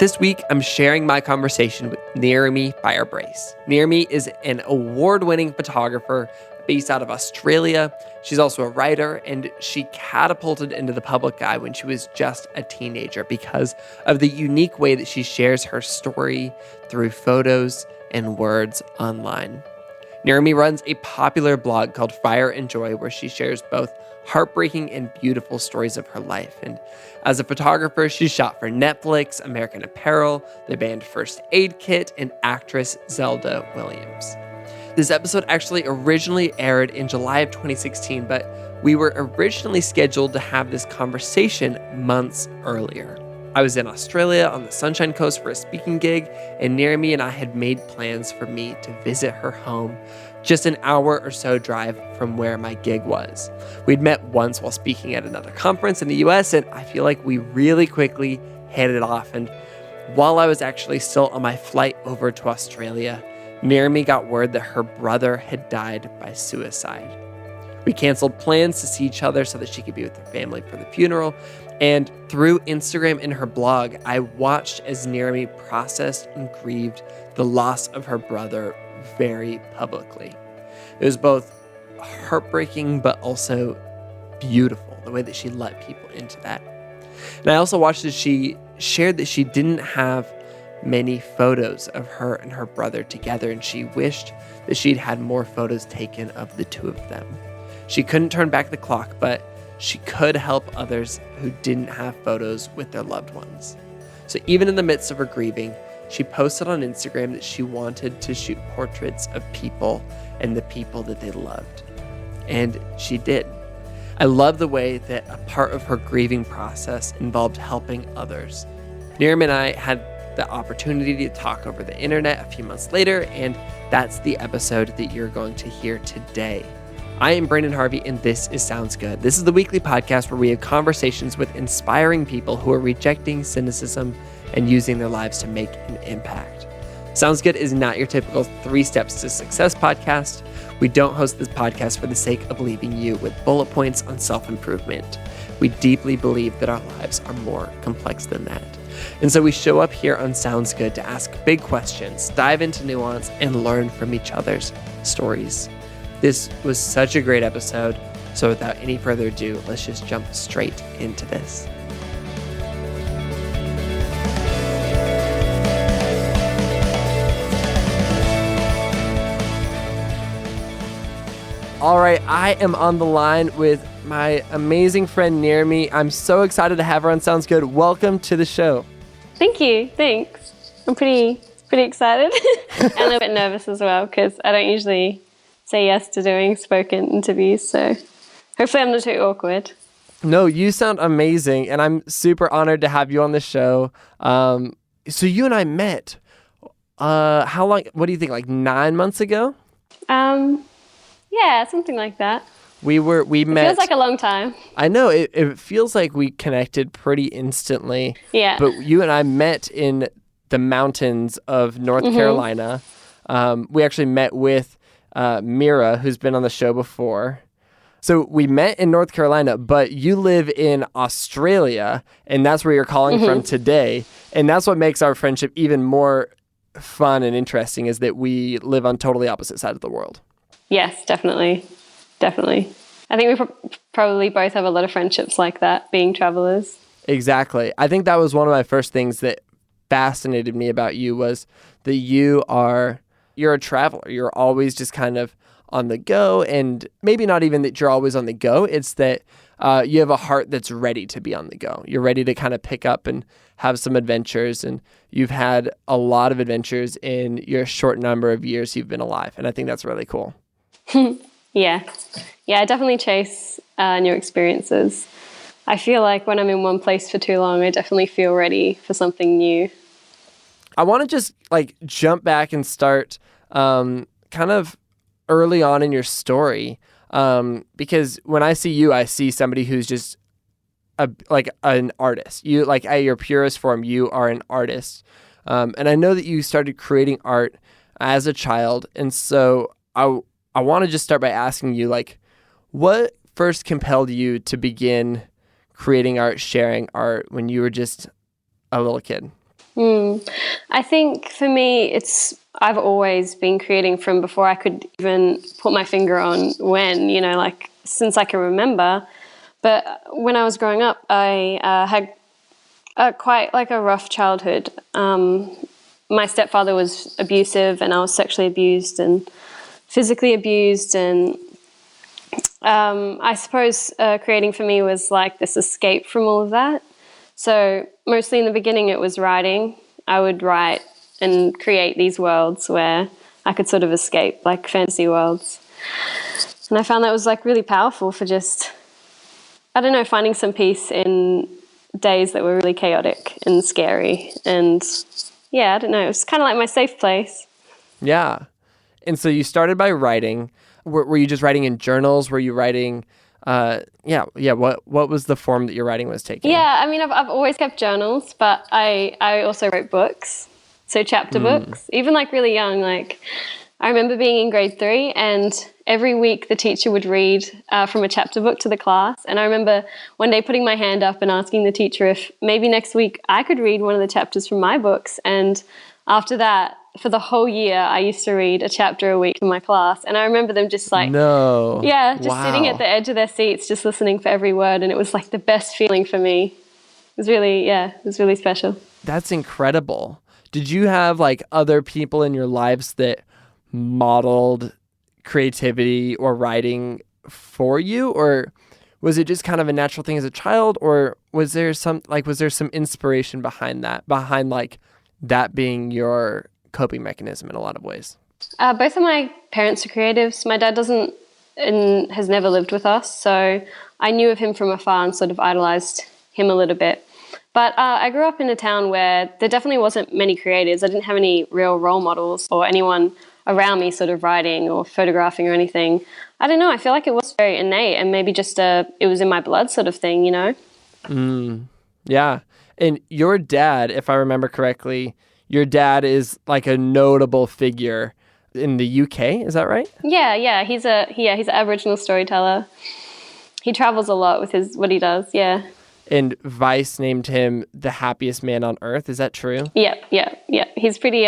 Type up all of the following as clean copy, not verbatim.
This week, I'm sharing my conversation with Nirrimi Firebrace. Nirrimi is an award-winning photographer based out of Australia. She's also a writer, and she catapulted into the public eye when she was just a teenager because of the unique way that she shares her story through photos and words online. Nirrimi runs a popular blog called Fire and Joy, where she shares both heartbreaking and beautiful stories of her life. And as a photographer, she shot for Netflix, American Apparel, the band First Aid Kit, and actress Zelda Williams. This episode actually originally aired in July of 2016, but we were originally scheduled to have this conversation months earlier. I was in Australia on the Sunshine Coast for a speaking gig, and Nirrimi and I had made plans for me to visit her home, just an hour or so drive from where my gig was. We'd met once while speaking at another conference in the US, and I feel like we really quickly hit it off. And while I was actually still on my flight over to Australia, Nirrimi got word that her brother had died by suicide. We canceled plans to see each other so that she could be with her family for the funeral. And through Instagram and her blog, I watched as Nirrimi processed and grieved the loss of her brother very publicly. It was both heartbreaking, but also beautiful, the way that she let people into that. And I also watched as she shared that she didn't have many photos of her and her brother together, and she wished that she'd had more photos taken of the two of them. She couldn't turn back the clock, but she could help others who didn't have photos with their loved ones. So even in the midst of her grieving, she posted on Instagram that she wanted to shoot portraits of people and the people that they loved. And she did. I love the way that a part of her grieving process involved helping others. Nirrimi and I had the opportunity to talk over the internet a few months later, and that's the episode that you're going to hear today. I am Brandon Harvey, and this is Sounds Good. This is the weekly podcast where we have conversations with inspiring people who are rejecting cynicism and using their lives to make an impact. Sounds Good is not your typical 3 Steps to Success podcast. We don't host this podcast for the sake of leaving you with bullet points on self-improvement. We deeply believe that our lives are more complex than that. And so we show up here on Sounds Good to ask big questions, dive into nuance, and learn from each other's stories. This was such a great episode, so without any further ado, let's just jump straight into this. All right, I am on the line with my amazing friend Nirrimi. I'm so excited to have her on Sounds Good. Welcome to the show. Thank you. Thanks. I'm pretty excited and a little bit nervous as well because I don't usually say yes to doing spoken interviews, so hopefully I'm not too awkward. No, you sound amazing, and I'm super honored to have you on the show. So you and I met, how long, what do you think, like 9 months ago? Yeah, something like that. We met. It feels like a long time. I know, it feels like we connected pretty instantly. Yeah. But you and I met in the mountains of North Carolina. We actually met with Mira, who's been on the show before. So we met in North Carolina, but you live in Australia, and that's where you're calling from today. And that's what makes our friendship even more fun and interesting, is that we live on totally opposite sides of the world. Yes, definitely. Definitely. I think we probably both have a lot of friendships like that, being travelers. Exactly. I think that was one of my first things that fascinated me about you, was that you're a traveler. You're always just kind of on the go, and maybe not even that you're always on the go. It's that you have a heart that's ready to be on the go. You're ready to kind of pick up and have some adventures, and you've had a lot of adventures in your short number of years you've been alive, and I think that's really cool. Yeah, I definitely chase new experiences. I feel like when I'm in one place for too long, I definitely feel ready for something new. I want to just jump back and start kind of early on in your story, because when I see you, I see somebody who's just an artist. You, at your purest form, you are an artist, and I know that you started creating art as a child, and so I want to just start by asking you, what first compelled you to begin creating art, sharing art when you were just a little kid? I think for me, I've always been creating from before I could even put my finger on when, like since I can remember. But when I was growing up, I had quite like a rough childhood. My stepfather was abusive, and I was sexually abused and physically abused. And I suppose creating for me was like this escape from all of that. So mostly in the beginning, it was writing. I would write and create these worlds where I could sort of escape, like fantasy worlds. And I found that was like really powerful for just, I don't know, finding some peace in days that were really chaotic and scary. And yeah, I don't know, it was kind of like my safe place. Yeah. And so you started by writing. Were you just writing in journals? Were you writing, what was the form that your writing was taking? Yeah, I mean, I've always kept journals, but I also wrote books. So chapter books, even like really young. Like I remember being in grade 3, and every week the teacher would read from a chapter book to the class. And I remember one day putting my hand up and asking the teacher if maybe next week I could read one of the chapters from my books. And after that, for the whole year, I used to read a chapter a week in my class. And I remember them just like, sitting at the edge of their seats, just listening for every word. And it was like the best feeling for me. It was really special. That's incredible. Did you have like other people in your lives that modeled creativity or writing for you, or was it just kind of a natural thing as a child, or was there some inspiration behind like that being your coping mechanism in a lot of ways? Both of my parents are creatives. My dad doesn't and has never lived with us, so I knew of him from afar and sort of idolized him a little bit. But I grew up in a town where there definitely wasn't many creatives. I didn't have any real role models or anyone around me sort of writing or photographing or anything. I don't know. I feel like it was very innate, and maybe just it was in my blood sort of thing, Yeah. And your dad, if I remember correctly, your dad is like a notable figure in the UK. Is that right? Yeah. He's an Aboriginal storyteller. He travels a lot with what he does. Yeah. And Vice named him the happiest man on earth. Is that true? Yeah. He's pretty,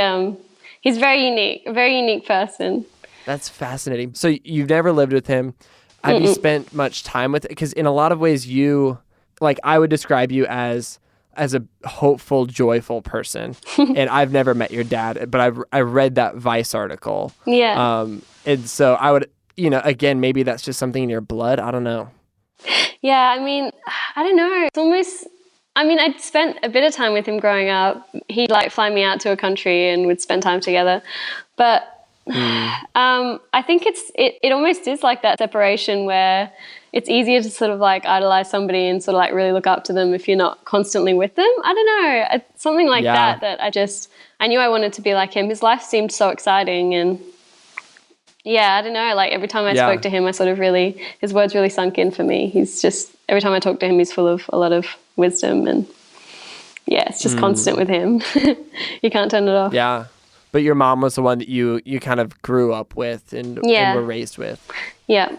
he's very unique, a very unique person. That's fascinating. So you've never lived with him. Have you spent much time with it? Because in a lot of ways I would describe you as a hopeful, joyful person. And I've never met your dad, but I read that Vice article. Yeah. And so I would, again, maybe that's just something in your blood. I don't know. Yeah, I mean, I don't know. It's almost, I'd spent a bit of time with him growing up. He'd like fly me out to a country and we'd spend time together. But I think it almost is like that separation where it's easier to sort of like idolize somebody and sort of like really look up to them if you're not constantly with them. I don't know. Something like that I knew I wanted to be like him. His life seemed so exciting, and yeah, I don't know. Like every time I spoke to him, his words really sunk in for me. Every time I talk to him, he's full of a lot of wisdom, and yeah, it's just constant with him. You can't turn it off. Yeah. But your mom was the one that you kind of grew up with and were raised with. Yeah.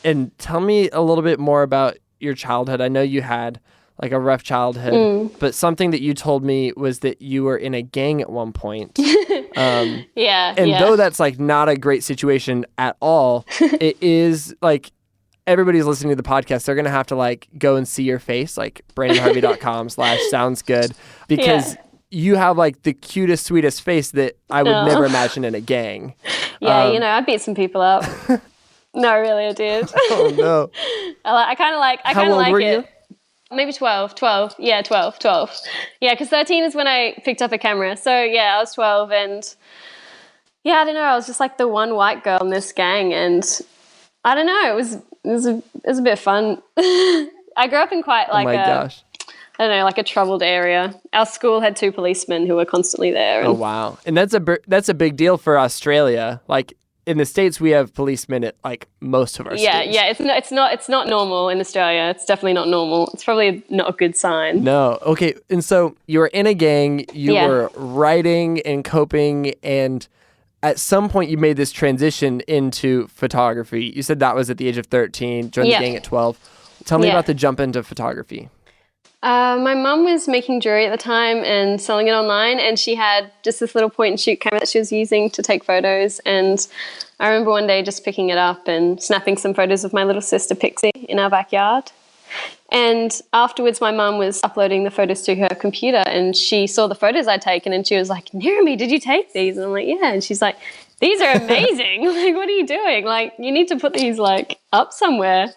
And tell me a little bit more about your childhood. I know you had like a rough childhood, but something that you told me was that you were in a gang at one point. Though that's like not a great situation at all, it is like everybody's listening to the podcast. They're going to have to like go and see your face, like brandonharvey.com/sounds good, because you have like the cutest, sweetest face that I would never imagine in a gang. Yeah, I beat some people up. No, really, I did. Oh no! I kind of like it. You? Maybe 12. Yeah, 12. Yeah, because 13 is when I picked up a camera. So yeah, I was 12, and yeah, I don't know. I was just like the one white girl in this gang, and I don't know. It was a bit fun. I grew up in quite like gosh. I don't know, like a troubled area. Our school had 2 policemen who were constantly there. Oh wow! And that's a big deal for Australia. Like in the States, we have policemen at like most of our schools. Yeah. It's not normal in Australia. It's definitely not normal. It's probably not a good sign. No. Okay. And so you were in a gang. You were writing and coping, and at some point you made this transition into photography. You said that was at the age of 13. Joined the gang at 12. Tell me about the jump into photography. My mum was making jewelry at the time and selling it online, and she had just this little point and shoot camera that she was using to take photos. And I remember one day just picking it up and snapping some photos of my little sister Pixie in our backyard. And afterwards, my mum was uploading the photos to her computer, and she saw the photos I'd taken, and she was like, "Nirrimi, did you take these?" And I'm like, "Yeah." And she's like, "These are amazing. Like, what are you doing? Like, you need to put these like up somewhere."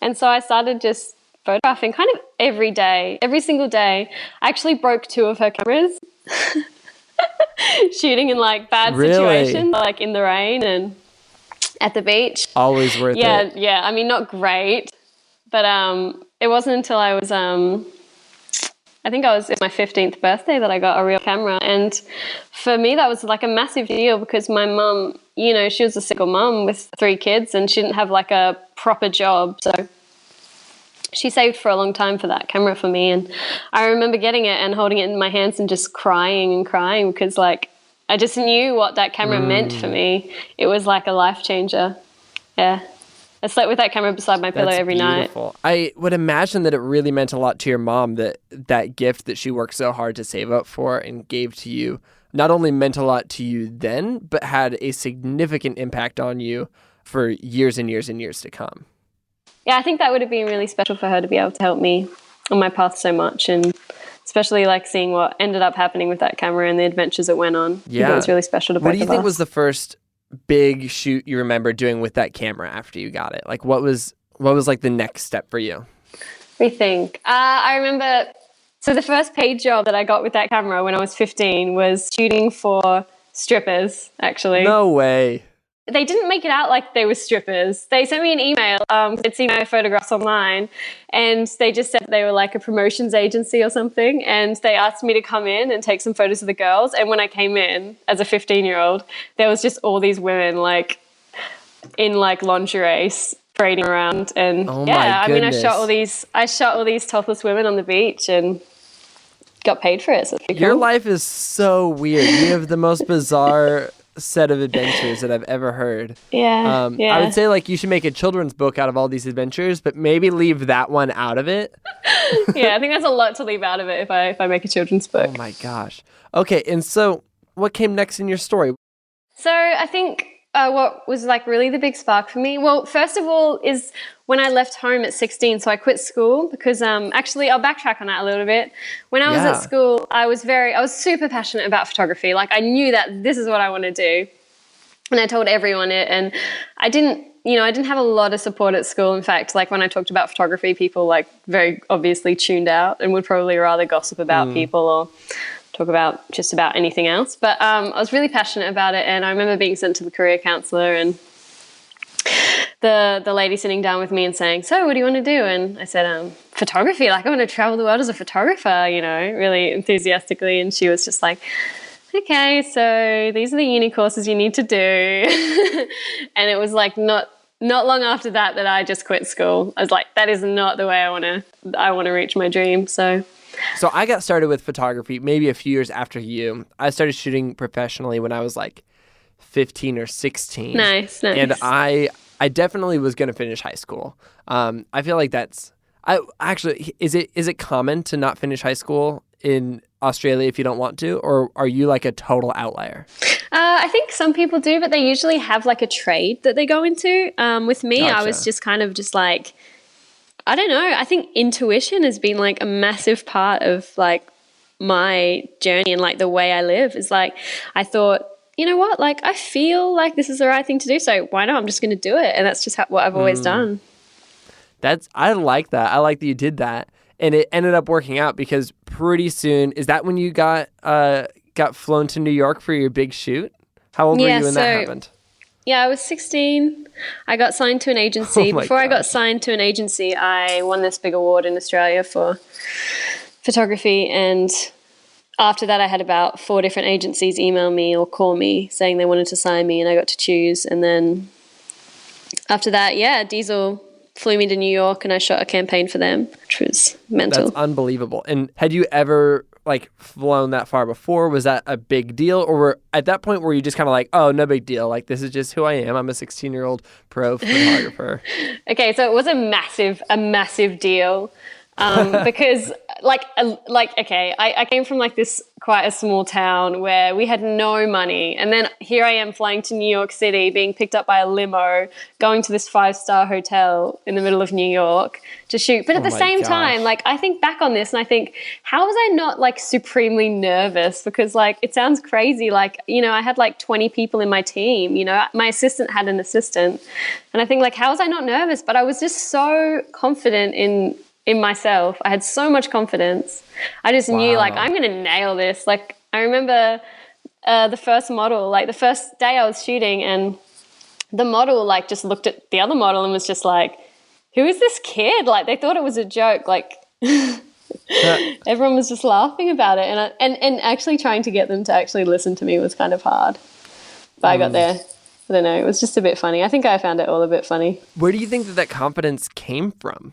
And so I started just photographing kind of every day, every single day. I actually broke 2 of her cameras shooting in like bad situations, like in the rain and at the beach. Always worth it. Yeah. I mean, not great, but it wasn't until I was I think it's my 15th birthday that I got a real camera. And for me, that was like a massive deal because my mum, you know, she was a single mum with 3 kids and she didn't have like a proper job. So she saved for a long time for that camera for me. And I remember getting it and holding it in my hands and just crying and crying because like I just knew what that camera meant for me. It was like a life changer. Yeah. I slept with that camera beside my pillow every night. I would imagine that it really meant a lot to your mom that gift that she worked so hard to save up for and gave to you not only meant a lot to you then, but had a significant impact on you for years and years and years to come. Yeah, I think that would have been really special for her to be able to help me on my path so much, and especially like seeing what ended up happening with that camera and the adventures it went on. Yeah. I think it was really special to both of us. What do you think was the first big shoot you remember doing with that camera after you got it? Like what was like the next step for you? We think. I remember, so the first paid job that I got with that camera when I was 15 was shooting for strippers, actually. No way. They didn't make it out like they were strippers. They sent me an email. They'd seen my photographs online, and they just said they were like a promotions agency or something. And they asked me to come in and take some photos of the girls. And when I came in as a 15-year-old, there was just all these women like in like lingerie parading around. And I mean, I shot all these topless women on the beach and got paid for it. So your life is so weird. You have the most bizarre set of adventures that I've ever heard. Yeah. I would say like you should make a children's book out of all these adventures, but maybe leave that one out of it. Yeah, I think that's a lot to leave out of it if I make a children's book. Oh my gosh. Okay, and so what came next in your story? So I think what was like really the big spark for me, well, first of all is when I left home at 16, so I quit school because actually I'll backtrack on that a little bit. When I was at school, I was super passionate about photography. Like I knew that this is what I want to do. And I told everyone it, and I didn't have a lot of support at school. In fact, like when I talked about photography, people like very obviously tuned out and would probably rather gossip about people or talk about just about anything else. But I was really passionate about it, and I remember being sent to the career counselor and the lady sitting down with me and saying, "So what do you want to do?" And I said, photography, like I want to travel the world as a photographer, you know, really enthusiastically. And she was just like, "Okay, so these are the uni courses you need to do." And it was like not long after that I just quit school. I was like, that is not the way I want to reach my dream. So I got started with photography maybe a few years after you. I started shooting professionally when I was like 15 or 16. Nice. And I definitely was going to finish high school. I feel like is it common to not finish high school in Australia if you don't want to, or are you like a total outlier? I think some people do, but they usually have like a trade that they go into. With me, Gotcha. I was just kind of just like, I don't know. I think intuition has been like a massive part of like my journey and like the way I live. Is like, I thought, you know what, like I feel like this is the right thing to do. So why not? I'm just going to do it. And that's just what I've always done. I like that. I like that you did that. And it ended up working out because pretty soon, is that when you got flown to New York for your big shoot? How old were you when that happened? Yeah, I was 16. I got signed to an agency. Before I got signed to an agency, I won this big award in Australia for photography. And after that, I had about 4 different agencies email me or call me saying they wanted to sign me, and I got to choose. And then after that, Diesel flew me to New York and I shot a campaign for them, which was mental. That's unbelievable. And had you ever like flown that far before? Was that a big deal? Or at that point were you just kind of like, oh, no big deal. Like, this is just who I am. I'm a 16-year-old pro photographer. Okay, so it was a massive deal. Because okay, I came from like this quite a small town where we had no money, and then here I am flying to New York City, being picked up by a limo, going to this 5-star hotel in the middle of New York to shoot. But at the same time, like I think back on this and I think, how was I not like supremely nervous? Because like it sounds crazy, like, you know, I had like 20 people in my team, you know, my assistant had an assistant, and I think like, how was I not nervous? But I was just so confident in myself. I had so much confidence. I just knew like, I'm going to nail this. Like I remember the first model, like the first day I was shooting, and the model like just looked at the other model and was just like, who is this kid? Like they thought it was a joke. Like everyone was just laughing about it. And actually trying to get them to actually listen to me was kind of hard. But I got there. I don't know. It was just a bit funny. I think I found it all a bit funny. Where do you think that confidence came from?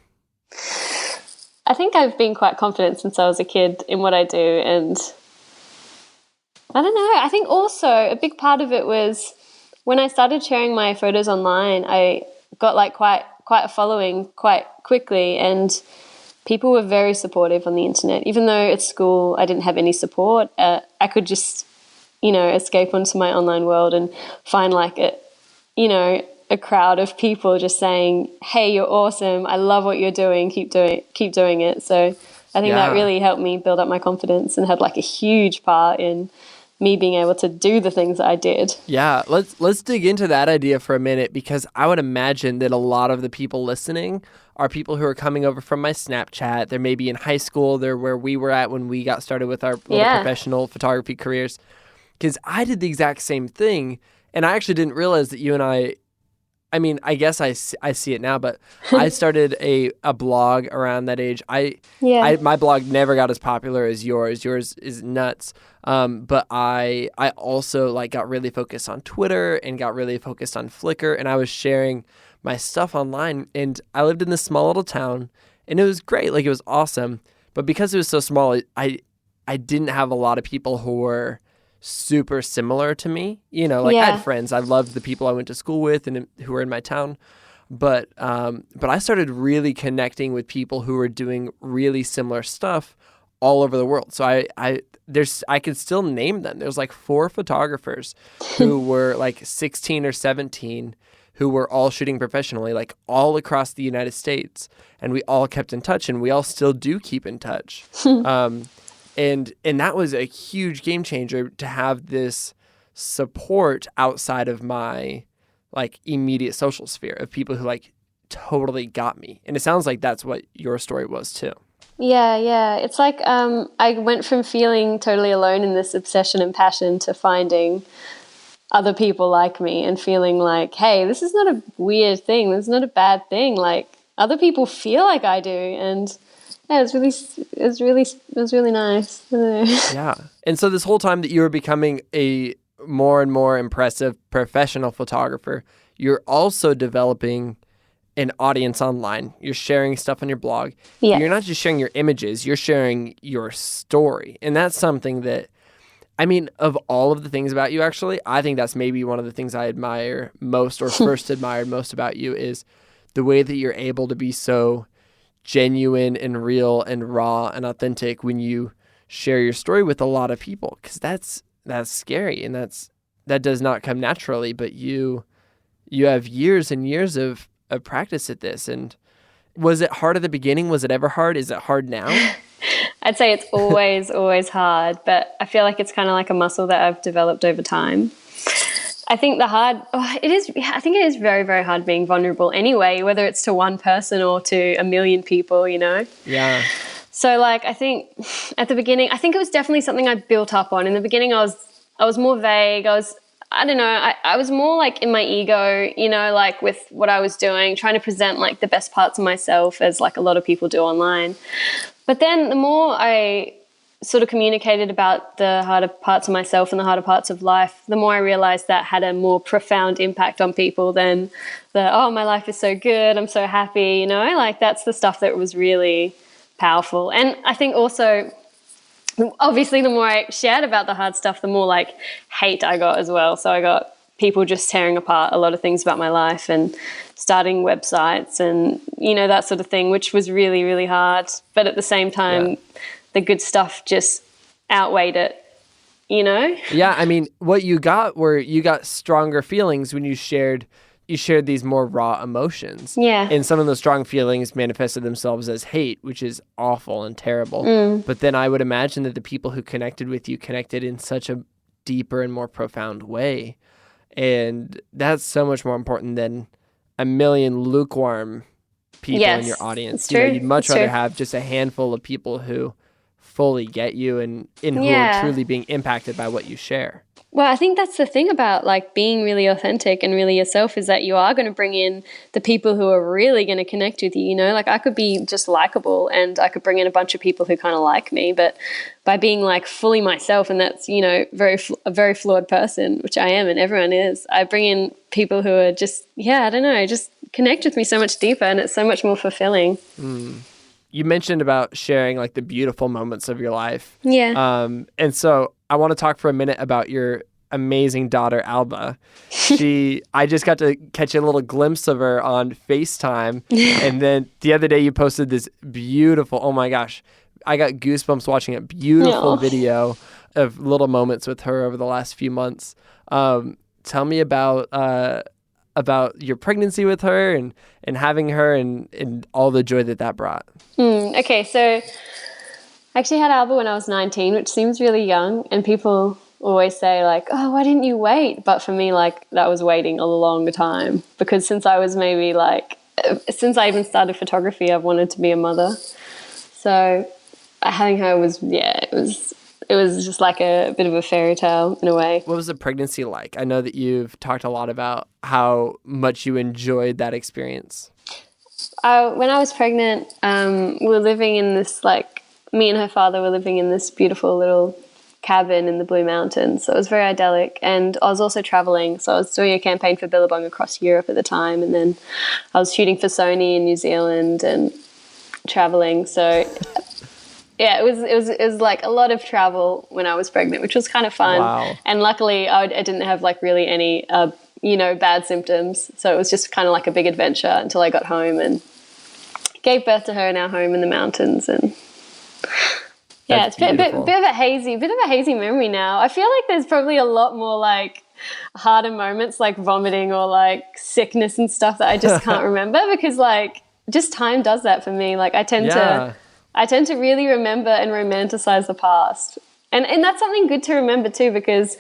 I think I've been quite confident since I was a kid in what I do, and I don't know. I think also a big part of it was when I started sharing my photos online, I got like quite a following quite quickly, and people were very supportive on the internet. Even though at school I didn't have any support, I could just, you know, escape onto my online world and find like a crowd of people just saying, hey, you're awesome, I love what you're doing, keep doing it. So I think that really helped me build up my confidence and had like a huge part in me being able to do the things that I did. Yeah, let's dig into that idea for a minute, because I would imagine that a lot of the people listening are people who are coming over from my Snapchat. They're maybe in high school. They're where we were at when we got started with our little professional photography careers. Because I did the exact same thing, and I actually didn't realize that you and I mean, I guess I see it now, but I started a blog around that age. My blog never got as popular as yours. Yours is nuts. But I also like got really focused on Twitter and got really focused on Flickr, and I was sharing my stuff online. And I lived in this small little town, and it was great. Like it was awesome. But because it was so small, I didn't have a lot of people who were super similar to me, you know, like I had friends. I loved the people I went to school with and who were in my town, but I started really connecting with people who were doing really similar stuff all over the world. So I could still name them. There's like 4 photographers who were like 16 or 17 who were all shooting professionally, like all across the United States, and we all kept in touch, and we all still do keep in touch. And that was a huge game changer to have this support outside of my like immediate social sphere of people who like totally got me. And it sounds like that's what your story was too. Yeah. It's like I went from feeling totally alone in this obsession and passion to finding other people like me and feeling like, hey, this is not a weird thing. This is not a bad thing. Like other people feel like I do. And yeah, it was really nice. Yeah. And so this whole time that you were becoming a more and more impressive professional photographer, you're also developing an audience online. You're sharing stuff on your blog. Yeah. You're not just sharing your images, you're sharing your story. And that's something that, I mean, of all of the things about you, actually, I think that's maybe one of the things I admire most or first admired most about you is the way that you're able to be so genuine and real and raw and authentic when you share your story with a lot of people, because that's scary and that does not come naturally. But you have years and years of practice at this. And was it hard at the beginning? Was it ever hard? Is it hard now? I'd say it's always hard, but I feel like it's kind of like a muscle that I've developed over time. I think I think it is very, very hard being vulnerable anyway, whether it's to one person or to a million people, you know? Yeah. So like, I think at the beginning, I think it was definitely something I built up on. In the beginning, I was more vague. I don't know, I was more like in my ego, you know, like with what I was doing, trying to present like the best parts of myself as like a lot of people do online. But then the more I sort of communicated about the harder parts of myself and the harder parts of life, the more I realized that had a more profound impact on people than my life is so good, I'm so happy, you know, like that's the stuff that was really powerful. And I think also, obviously, the more I shared about the hard stuff, the more like hate I got as well. So I got people just tearing apart a lot of things about my life and starting websites and, that sort of thing, which was really, really hard. But at the same time, the good stuff just outweighed it, Yeah, I mean, what you got stronger feelings when you shared these more raw emotions. Yeah. And some of those strong feelings manifested themselves as hate, which is awful and terrible. But then I would imagine that the people who connected with you connected in such a deeper and more profound way. And that's so much more important than a million lukewarm people in your audience. It's true. You'd much rather have just a handful of people who fully get you and who are truly being impacted by what you share. Well, I think that's the thing about like being really authentic and really yourself, is that you are going to bring in the people who are really going to connect with you. Like I could be just likable and I could bring in a bunch of people who kind of like me, but by being like fully myself, and that's, a very flawed person, which I am and everyone is, I bring in people who are just, just connect with me so much deeper, and it's so much more fulfilling. You mentioned about sharing like the beautiful moments of your life. Yeah. And so I want to talk for a minute about your amazing daughter, Alba. I just got to catch a little glimpse of her on FaceTime. And then the other day you posted this beautiful, oh my gosh, I got goosebumps watching a beautiful video of little moments with her over the last few months. Tell me about your pregnancy with her and having her and all the joy that brought. Okay, so I actually had Alba when I was 19, which seems really young, and people always say like, oh, why didn't you wait? But for me, like, that was waiting a long time, because since I was maybe like, since I even started photography, I've wanted to be a mother. So having her was, it was just like a bit of a fairy tale in a way. What was the pregnancy like? I know that you've talked a lot about how much you enjoyed that experience. When I was pregnant, we were living in this, like, me and her father were living in this beautiful little cabin in the Blue Mountains. So it was very idyllic. And I was also traveling. So I was doing a campaign for Billabong across Europe at the time. And then I was shooting for Sony in New Zealand and traveling. So yeah, it was like a lot of travel when I was pregnant, which was kind of fun. Wow. And luckily I didn't have like really any, bad symptoms. So it was just kind of like a big adventure until I got home and gave birth to her in our home in the mountains. And yeah, it's a bit of a hazy memory now. I feel like there's probably a lot more like harder moments like vomiting or like sickness and stuff that I just can't remember, because like just time does that for me. Like I tend to really remember and romanticize the past. And that's something good to remember too, because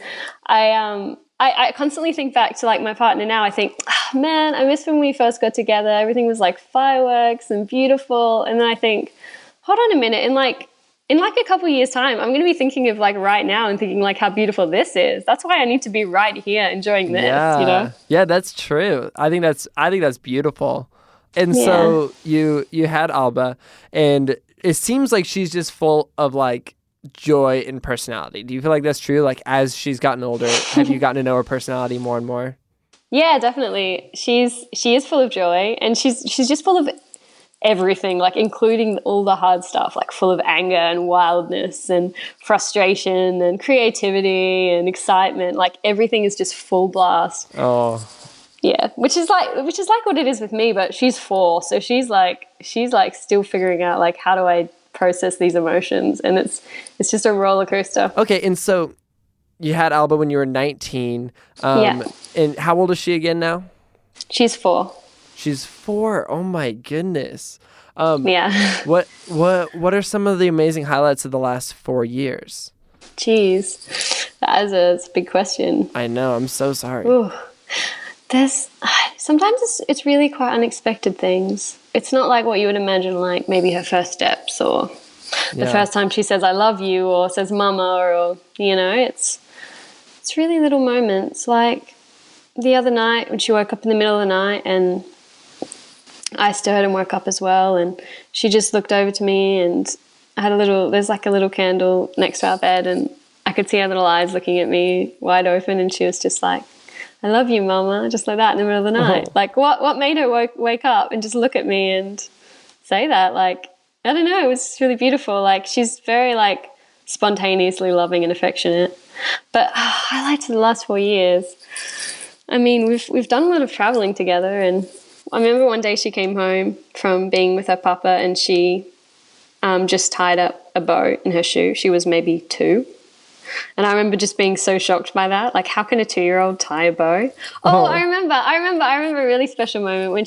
I constantly think back to like my partner now. I think, oh, man, I miss when we first got together. Everything was like fireworks and beautiful. And then I think, hold on a minute. In like a couple of years' time, I'm going to be thinking of like right now and thinking like how beautiful this is. That's why I need to be right here enjoying this, Yeah, that's true. I think that's beautiful. And so you had Alba, and it seems like she's just full of like joy and personality. Do you feel like that's true? Like as she's gotten older, have you gotten to know her personality more and more? Yeah, definitely. She is full of joy, and she's just full of everything, like including all the hard stuff, like full of anger and wildness and frustration and creativity and excitement. Like everything is just full blast. Oh. Yeah, which is like what it is with me, but she's 4, so she's like still figuring out like how do I process these emotions, and it's just a roller coaster. Okay, and so you had Alba when you were 19. And how old is she again now? She's 4. She's 4. Oh my goodness. Yeah. What are some of the amazing highlights of the last 4 years? Jeez, that's a big question. I know. I'm so sorry. Ooh. Sometimes it's really quite unexpected things. It's not like what you would imagine, like maybe her first steps or the first time she says I love you or says mama, or it's really little moments. Like the other night when she woke up in the middle of the night and I stirred and woke up as well, and she just looked over to me, and there's like a little candle next to our bed, and I could see her little eyes looking at me wide open, and she was just like, I love you, mama, just like that in the middle of the night. Like what made her wake up and just look at me and say that? Like, I don't know, it was just really beautiful. Like she's very like spontaneously loving and affectionate. But highlights of the last 4 years. I mean, we've done a lot of traveling together, and I remember one day she came home from being with her papa and she just tied up a bow in her shoe. She was maybe 2. And I remember just being so shocked by that. Like, how can a 2-year-old tie a bow? Oh, I remember a really special moment when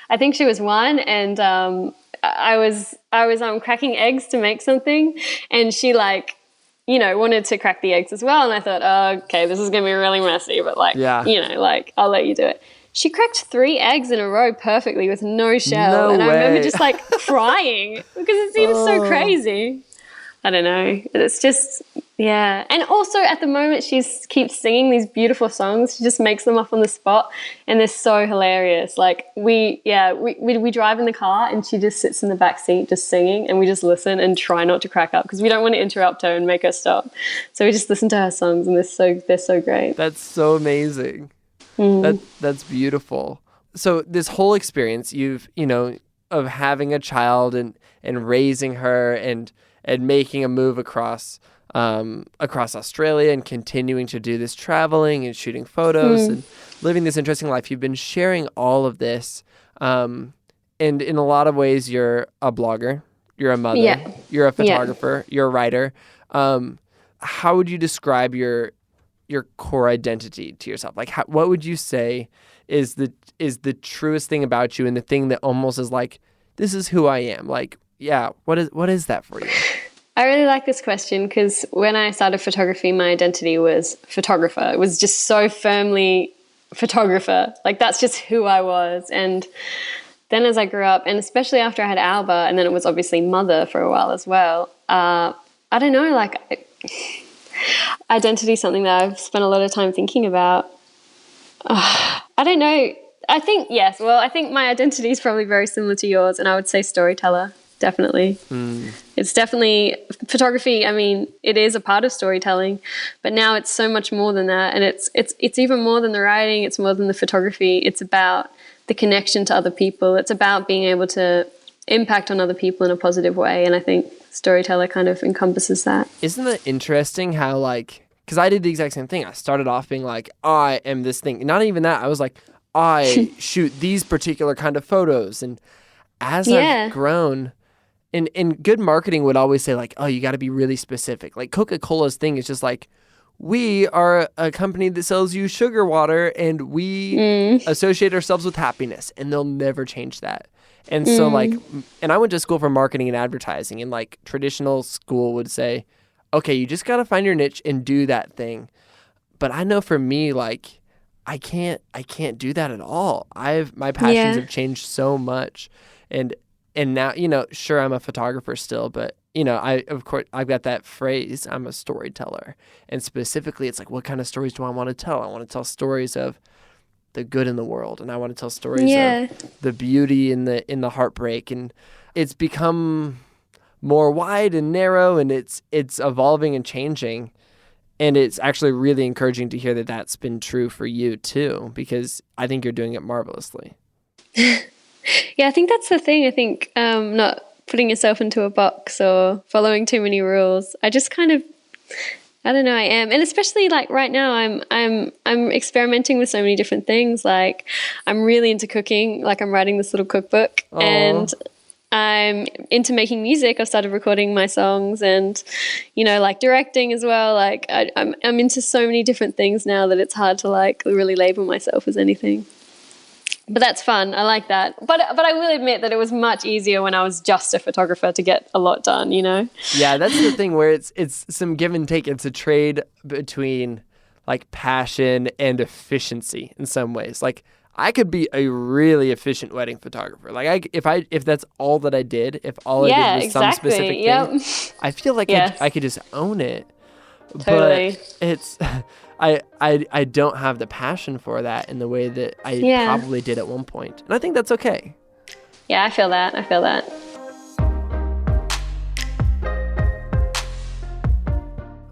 I think she was 1, and I was cracking eggs to make something, and she wanted to crack the eggs as well. And I thought, oh, okay, this is going to be really messy, but I'll let you do it. She cracked 3 eggs in a row perfectly with no shell. No and way. I remember just crying because it seems so crazy. I don't know. It's just, yeah. And also at the moment she keeps singing these beautiful songs. She just makes them up on the spot and they're so hilarious. Like we drive in the car and she just sits in the back seat just singing and we just listen and try not to crack up because we don't want to interrupt her and make her stop. So we just listen to her songs and they're so great. That's so amazing. That's beautiful. So this whole experience of having a child and raising her and making a move across Australia and continuing to do this traveling and shooting photos and living this interesting life. You've been sharing all of this. And in a lot of ways, you're a blogger, you're a mother, you're a photographer, you're a writer. How would you describe your core identity to yourself? Like, what would you say is the truest thing about you and the thing that almost is like, this is who I am? Like, yeah, what is that for you? I really like this question because when I started photography, my identity was photographer. It was just so firmly photographer. Like, that's just who I was. And then as I grew up, and especially after I had Alba, and then it was obviously mother for a while as well, I don't know, like, identity is something that I've spent a lot of time thinking about. I don't know. I think my identity is probably very similar to yours, and I would say storyteller, definitely. It's definitely photography. I mean, it is a part of storytelling, but now it's so much more than that, and it's even more than the writing. It's more than the photography. It's about the connection to other people. It's about being able to impact on other people in a positive way, and I think storyteller kind of encompasses that. Isn't that interesting how, like, because I did the exact same thing. I started off being like, I am this thing. Not even that. I was like, I shoot these particular kind of photos. And as I've grown, and good marketing would always say, like, oh, you got to be really specific. Like Coca-Cola's thing is just like, we are a company that sells you sugar water and we associate ourselves with happiness. And they'll never change that. And so, like, and I went to school for marketing and advertising, and like traditional school would say, okay, you just got to find your niche and do that thing. But I know for me, like, I can't do that at all. My passions have changed so much. And now, sure, I'm a photographer still, but I've got that phrase, I'm a storyteller. And specifically, it's like, what kind of stories do I want to tell? I want to tell stories of the good in the world, and I want to tell stories of the beauty in the heartbreak, and it's become more wide and narrow, and it's evolving and changing, and it's actually really encouraging to hear that that's been true for you too, because I think you're doing it marvelously. Yeah, I think that's the thing. I think not putting yourself into a box or following too many rules. I just kind of, I don't know, I am. And especially like right now I'm experimenting with so many different things. Like I'm really into cooking, like I'm writing this little cookbook. Aww. And I'm into making music. I've started recording my songs and, like directing as well. Like I'm into so many different things now that it's hard to like really label myself as anything. But that's fun. I like that. But I will admit that it was much easier when I was just a photographer to get a lot done, Yeah, that's the thing where it's some give and take. It's a trade between like passion and efficiency in some ways. Like I could be a really efficient wedding photographer. Like if that's all that I did, if all I did was some specific thing, I feel like I could just own it. Totally. But it's I don't have the passion for that in the way that I probably did at one point. And I think that's okay. Yeah, I feel that.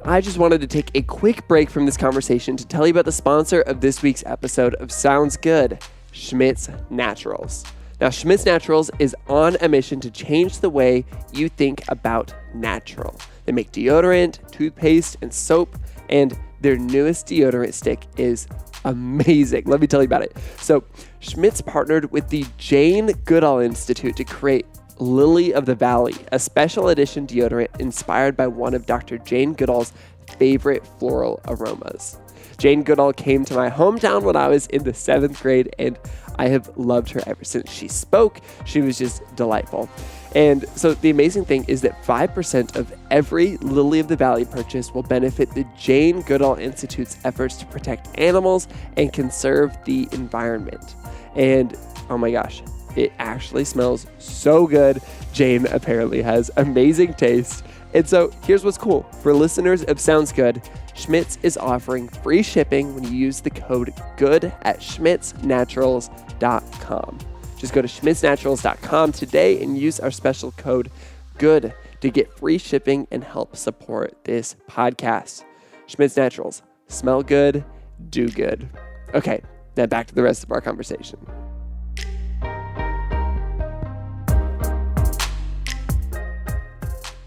I just wanted to take a quick break from this conversation to tell you about the sponsor of this week's episode of Sounds Good, Schmidt's Naturals. Now, Schmidt's Naturals is on a mission to change the way you think about natural. They make deodorant, toothpaste, and soap, and Their newest deodorant stick is amazing. Let me tell you about it. So Schmidt's partnered with the Jane Goodall Institute to create Lily of the Valley, a special edition deodorant inspired by one of Dr. Jane Goodall's favorite floral aromas. Jane Goodall came to my hometown when I was in the 7th grade, and I have loved her ever since. She spoke. She was just delightful. And so the amazing thing is that 5% of every Lily of the Valley purchase will benefit the Jane Goodall Institute's efforts to protect animals and conserve the environment. And oh my gosh, it actually smells so good. Jane apparently has amazing taste. And so here's what's cool. For listeners of Sounds Good, Schmidt's is offering free shipping when you use the code GOOD at schmidtsnaturals.com. Just go to schmidtsnaturals.com today and use our special code GOOD to get free shipping and help support this podcast. Schmidt's Naturals. Smell good, do good. Okay, now back to the rest of our conversation.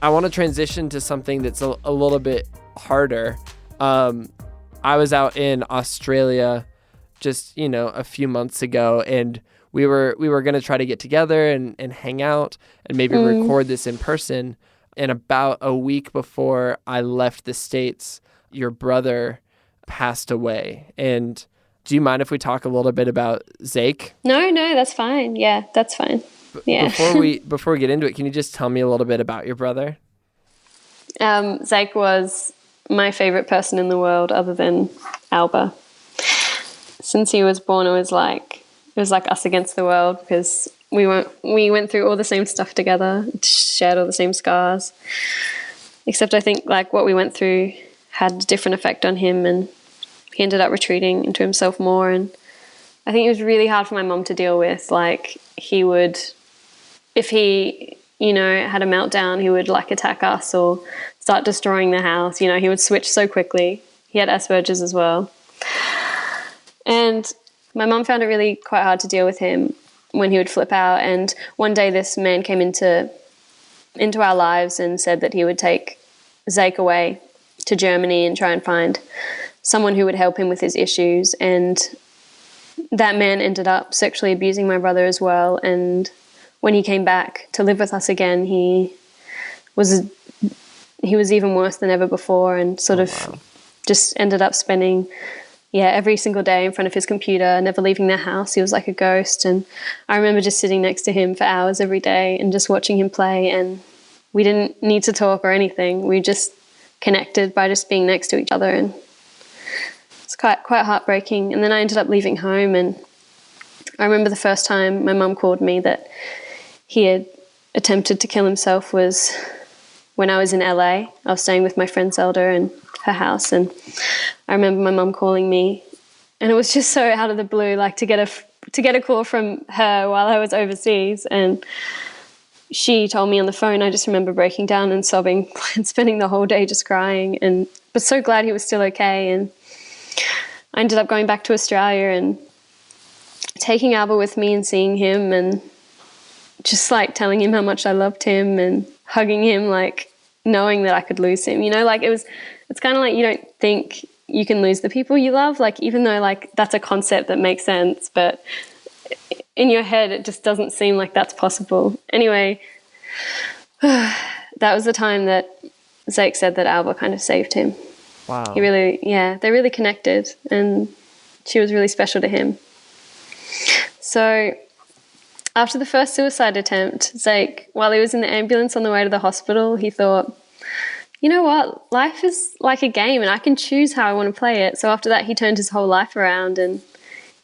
I want to transition to something that's a little bit harder. I was out in Australia just, a few months ago, and we were going to try to get together and hang out and maybe record this in person. And about a week before I left the States, your brother passed away. And do you mind if we talk a little bit about Zake? No, that's fine. Yeah, that's fine. Yeah. Before we get into it, can you just tell me a little bit about your brother? Zake was my favorite person in the world other than Alba. Since he was born, it was like us against the world, because we went through all the same stuff together, shared all the same scars. Except I think like what we went through had a different effect on him, and he ended up retreating into himself more. And I think it was really hard for my mom to deal with. Like he would, if he, had a meltdown, he would like attack us or start destroying the house. He would switch so quickly. He had Asperger's as well. And my mom found it really quite hard to deal with him when he would flip out. And one day this man came into our lives and said that he would take Zake away to Germany and try and find someone who would help him with his issues. And that man ended up sexually abusing my brother as well. And when he came back to live with us again, he was even worse than ever before, and just ended up spending every single day in front of his computer, never leaving the house. He was like a ghost. And I remember just sitting next to him for hours every day and just watching him play, and we didn't need to talk or anything. We just connected by just being next to each other, and it's quite heartbreaking. And then I ended up leaving home, and I remember the first time my mum called me that he had attempted to kill himself was when I was in LA. I was staying with my friend Zelda in her house, and I remember my mum calling me, and it was just so out of the blue, like to get a call from her while I was overseas. And she told me on the phone. I just remember breaking down and sobbing and spending the whole day just crying, and was so glad he was still okay. And I ended up going back to Australia and taking Alba with me and seeing him, and just like telling him how much I loved him and hugging him, like knowing that I could lose him. Like it's kind of like you don't think you can lose the people you love, like even though like that's a concept that makes sense, but in your head it just doesn't seem like that's possible. Anyway, that was the time that Zake said that Alba kind of saved him. Wow. They really connected, and she was really special to him. So after the first suicide attempt, Zake, while he was in the ambulance on the way to the hospital, he thought, you know what, life is like a game and I can choose how I want to play it. So after that, he turned his whole life around, and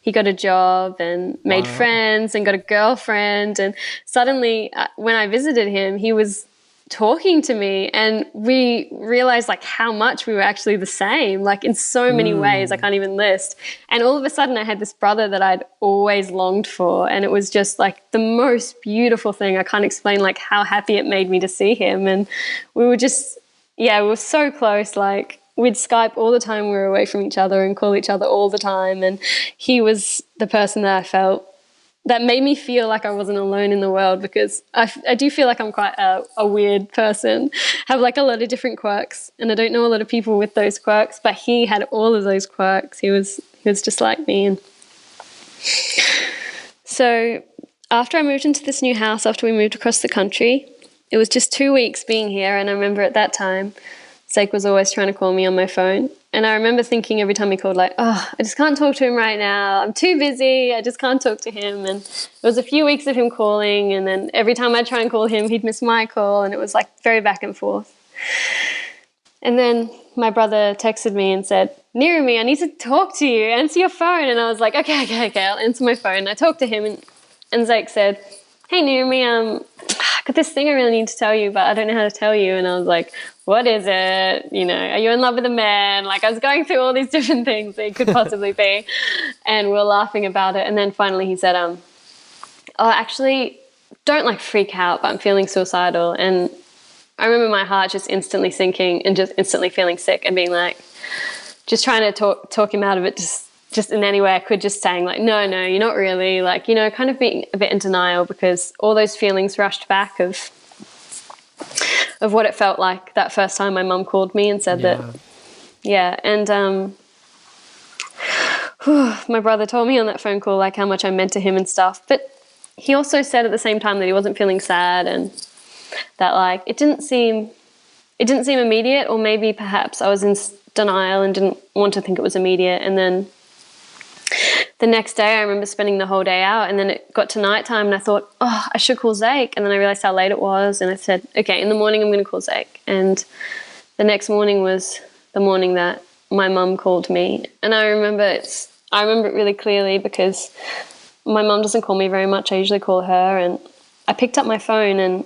he got a job and made friends and got a girlfriend. And suddenly when I visited him, he was talking to me, and we realized like how much we were actually the same, like in so many ways I can't even list. And all of a sudden I had this brother that I'd always longed for, and it was just like the most beautiful thing. I can't explain like how happy it made me to see him. And we were just, we were so close. Like we'd Skype all the time we were away from each other and call each other all the time. And he was the person that I felt that made me feel like I wasn't alone in the world, because I do feel like I'm quite a weird person, have like a lot of different quirks, and I don't know a lot of people with those quirks, but he had all of those quirks. He was just like me. And so after I moved into this new house, after we moved across the country, it was just 2 weeks being here, and I remember at that time, Zake was always trying to call me on my phone. And I remember thinking every time he called, like, oh, I just can't talk to him right now. I'm too busy. I just can't talk to him. And it was a few weeks of him calling. And then every time I'd try and call him, he'd miss my call. And it was like very back and forth. And then my brother texted me and said, Nirrimi, I need to talk to you. Answer your phone. And I was like, okay, I'll answer my phone. I talked to him, and Zake said, hey, Nirrimi, I got this thing I really need to tell you, but I don't know how to tell you. And I was like, what is it? You know, are you in love with a man? Like, I was going through all these different things that it could possibly be. And we were laughing about it. And then finally he said, oh, actually, don't like freak out, but I'm feeling suicidal. And I remember my heart just instantly sinking and just instantly feeling sick and being like, just trying to talk him out of it, just in any way I could, just saying like, no, you're not really, like, you know, kind of being a bit in denial, because all those feelings rushed back of what it felt like that first time my mum called me and said that. And my brother told me on that phone call like how much I meant to him and stuff, but he also said at the same time that he wasn't feeling sad, and that like it didn't seem immediate, or maybe perhaps I was in denial and didn't want to think it was immediate. And then the next day I remember spending the whole day out, and then it got to nighttime and I thought, oh, I should call Zake. And then I realized how late it was, and I said, okay, in the morning I'm going to call Zake. And the next morning was the morning that my mum called me. And I remember it really clearly, because my mum doesn't call me very much. I usually call her, and I picked up my phone and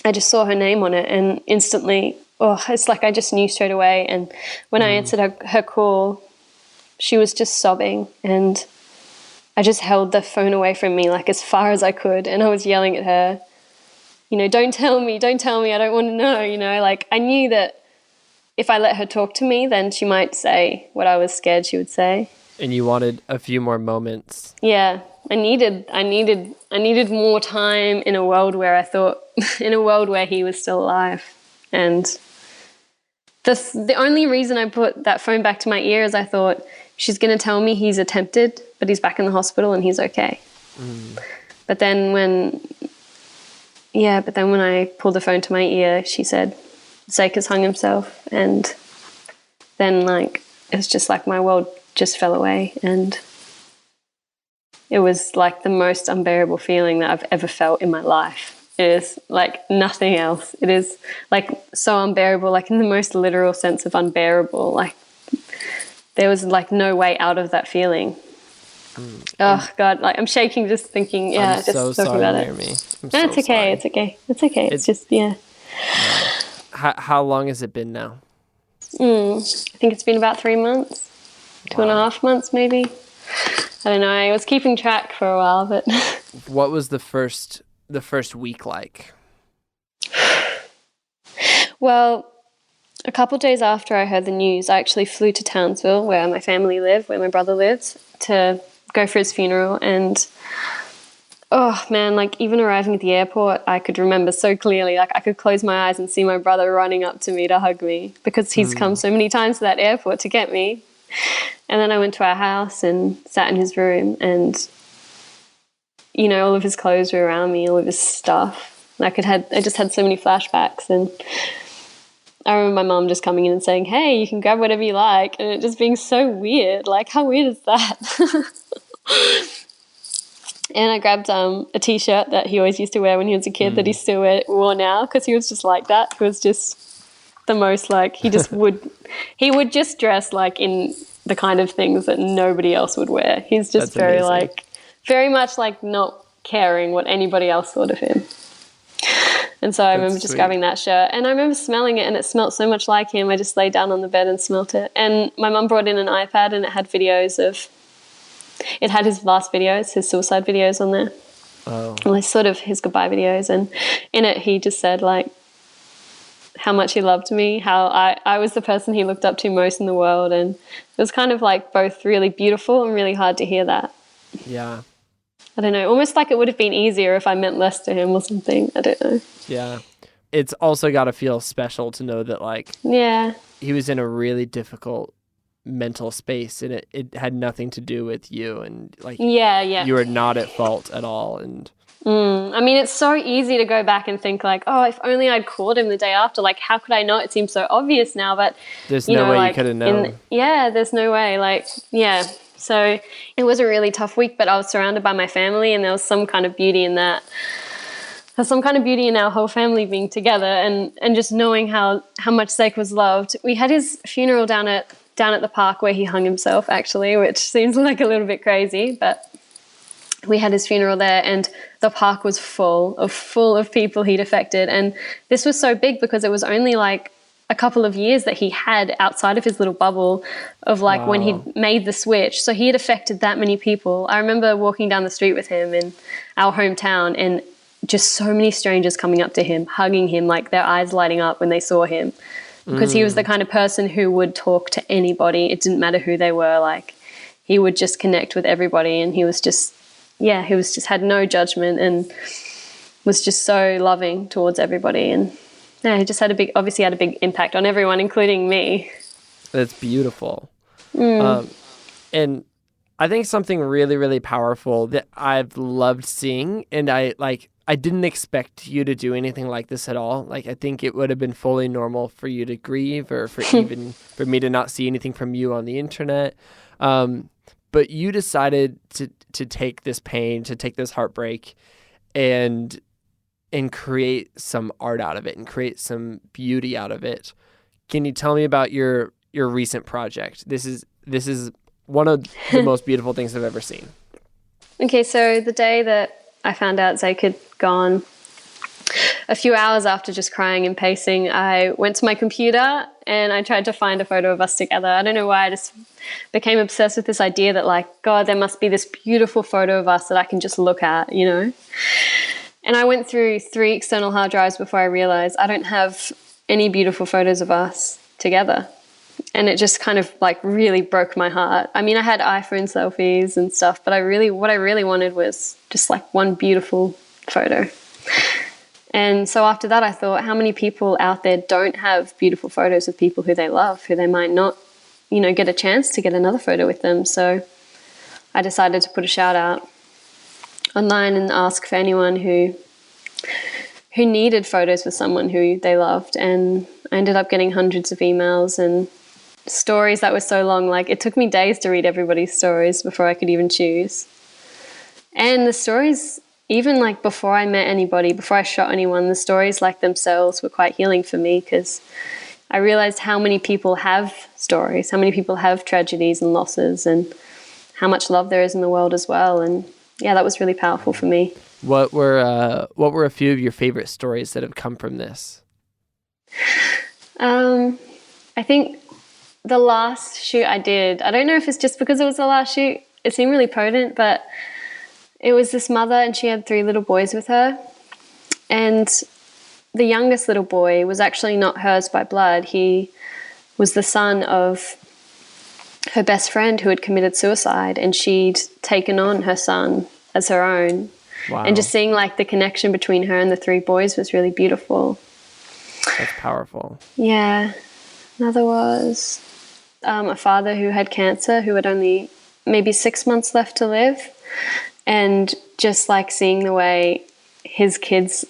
I just saw her name on it, and instantly, it's like I just knew straight away. And when I answered her call, she was just sobbing, and I just held the phone away from me like as far as I could, and I was yelling at her, you know, don't tell me, I don't want to know, you know, like I knew that if I let her talk to me, then she might say what I was scared she would say. And you wanted a few more moments. Yeah, I needed more time in a world where he was still alive. And the only reason I put that phone back to my ear is I thought, she's going to tell me he's attempted, but he's back in the hospital and he's okay. But then when I pulled the phone to my ear, she said, Zake has hung himself. And then like, it was just like my world just fell away, and it was like the most unbearable feeling that I've ever felt in my life. It is like nothing else. It is like so unbearable, like in the most literal sense of unbearable. Like there was like no way out of that feeling. Oh God, like I'm shaking just thinking. Yeah, I'm just so talking sorry, about it. Nirrimi. No, it's okay. It's okay. It's okay. It's just How long has it been now? I think it's been about 3 months, 2.5 months maybe. I don't know. I was keeping track for a while, but what was the first week like? Well, a couple of days after I heard the news, I actually flew to Townsville, where my family live, where my brother lives, to go for his funeral. And oh man, like even arriving at the airport, I could remember so clearly, like I could close my eyes and see my brother running up to me to hug me, because he's come so many times to that airport to get me. And then I went to our house and sat in his room, and you know, all of his clothes were around me, all of his stuff. I just had so many flashbacks. And I remember my mom just coming in and saying, hey, you can grab whatever you like. And it just being so weird. Like, how weird is that? And I grabbed a T-shirt that he always used to wear when he was a kid that he still wore now, because he was just like that. He was just the most like, he would just dress like in the kind of things that nobody else would wear. He's just very much like not caring what anybody else thought of him. And so I remember just grabbing that shirt, and I remember smelling it, and it smelled so much like him. I just laid down on the bed and smelt it. And my mum brought in an iPad, and it had his last videos, his suicide videos on there. Oh. Well, sort of his goodbye videos. And in it, he just said like how much he loved me, how I was the person he looked up to most in the world. And it was kind of like both really beautiful and really hard to hear that. Yeah. I don't know, almost like it would have been easier if I meant less to him or something. I don't know. Yeah. It's also got to feel special to know that like he was in a really difficult mental space and it had nothing to do with you, and like you were not at fault at all. And I mean, it's so easy to go back and think like, oh, if only I'd called him the day after, like how could I not? It seems so obvious now, but there's no way like, you could have known. There's no way, like so it was a really tough week, but I was surrounded by my family, and there was some kind of beauty in that. There's some kind of beauty in our whole family being together, and just knowing how much Zeke was loved. We had his funeral down at the park where he hung himself, actually, which seems like a little bit crazy, but we had his funeral there, and the park was full of people he'd affected. And this was so big because it was only like a couple of years that he had outside of his little bubble of like when he made the switch. So he had affected that many people. I remember walking down the street with him in our hometown, and just so many strangers coming up to him, hugging him, like their eyes lighting up when they saw him, because he was the kind of person who would talk to anybody. It didn't matter who they were. Like he would just connect with everybody, and he was just had no judgment and was just so loving towards everybody. And he just had obviously had a big impact on everyone, including me. That's beautiful. And I think something really, really powerful that I've loved seeing, and I didn't expect you to do anything like this at all. Like, I think it would have been fully normal for you to grieve, or for even for me to not see anything from you on the internet. But you decided to take this pain, to take this heartbreak, and create some art out of it, and create some beauty out of it. Can you tell me about your recent project? This is one of the most beautiful things I've ever seen. Okay, so the day that I found out Zeke had gone, a few hours after just crying and pacing, I went to my computer and I tried to find a photo of us together. I don't know why, I just became obsessed with this idea that like, God, there must be this beautiful photo of us that I can just look at, you know? And I went through 3 external hard drives before I realized I don't have any beautiful photos of us together. And it just kind of like really broke my heart. I mean, I had iPhone selfies and stuff, but what I really wanted was just like one beautiful photo. And so after that, I thought, how many people out there don't have beautiful photos of people who they love, who they might not, you know, get a chance to get another photo with them. So I decided to put a shout out online and ask for anyone who needed photos for someone who they loved. And I ended up getting hundreds of emails and stories that were so long. Like, it took me days to read everybody's stories before I could even choose. And the stories, even like before I met anybody, before I shot anyone, the stories like themselves were quite healing for me, because I realized how many people have stories, how many people have tragedies and losses, and how much love there is in the world as well. And yeah, that was really powerful for me. What were a few of your favorite stories that have come from this? I think the last shoot I did, I don't know if it's just because it was the last shoot, it seemed really potent, but it was this mother and she had 3 little boys with her. And the youngest little boy was actually not hers by blood. He was the son of her best friend who had committed suicide, and she'd taken on her son as her own. Wow. And just seeing like the connection between her and the 3 boys was really beautiful. That's powerful. Yeah. Another was a father who had cancer, who had only maybe 6 months left to live. And just like seeing the way his kids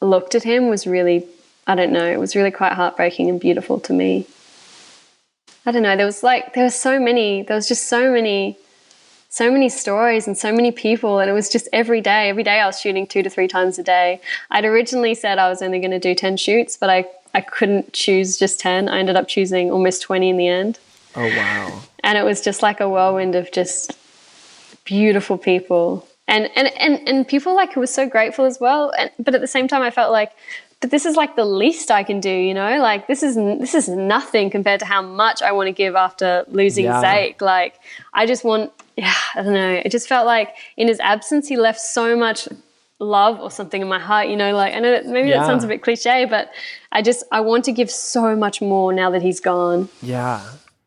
looked at him was really, I don't know, it was really quite heartbreaking and beautiful to me. I don't know, there was just so many stories and so many people, and it was just every day I was shooting 2 to 3 times a day. I'd originally said I was only going to do 10 shoots, but I couldn't choose just 10. I ended up choosing almost 20 in the end. Oh, wow. And it was just like a whirlwind of just beautiful people and people like who were so grateful as well. But at the same time, I felt like, but this is like the least I can do, you know, like this is nothing compared to how much I want to give after losing Zeke. Like, I just want, I don't know. It just felt like in his absence, he left so much love or something in my heart, you know, like, I know that maybe that sounds a bit cliche, but I want to give so much more now that he's gone. Yeah.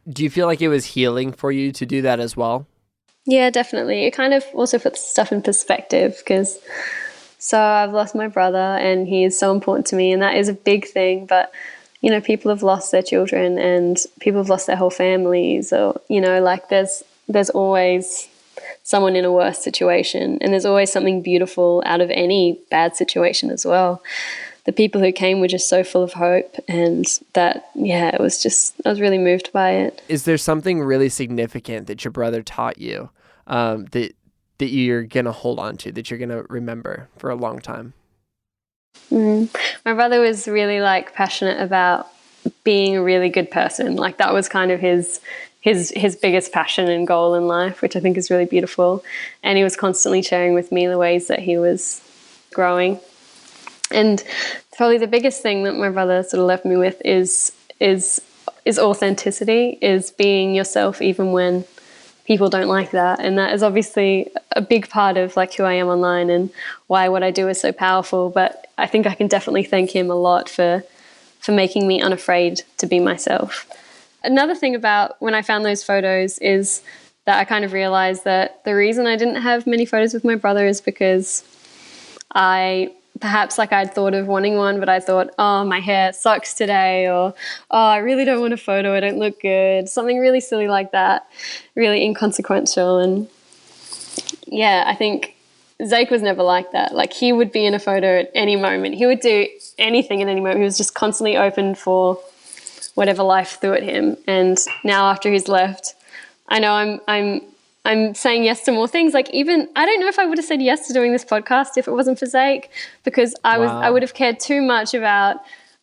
Do you feel like it was healing for you to do that as well? Yeah, definitely. It kind of also puts stuff in perspective because so I've lost my brother and he is so important to me, and that is a big thing. But, you know, people have lost their children and people have lost their whole families, or, you know, like there's always someone in a worse situation, and there's always something beautiful out of any bad situation as well. The people who came were just so full of hope, and that, yeah, it was just, I was really moved by it. Is there something really significant that your brother taught you that you're going to hold on to, that you're going to remember for a long time? My brother was really like passionate about being a really good person. Like that was kind of his biggest passion and goal in life, which I think is really beautiful. And he was constantly sharing with me the ways that he was growing. And probably the biggest thing that my brother sort of left me with is authenticity, is being yourself even when people don't like that. And that is obviously a big part of like who I am online and why what I do is so powerful. But I think I can definitely thank him a lot for making me unafraid to be myself. Another thing about when I found those photos is that I kind of realized that the reason I didn't have many photos with my brother is because perhaps like I'd thought of wanting one, but I thought, oh, my hair sucks today, or, oh, I really don't want a photo, I don't look good. Something really silly like that, really inconsequential. And yeah, I think Zake was never like that. Like he would be in a photo at any moment. He would do anything at any moment. He was just constantly open for whatever life threw at him. And now after he's left, I know I'm saying yes to more things. Like even, I don't know if I would have said yes to doing this podcast if it wasn't for Zake, because I would have cared too much about,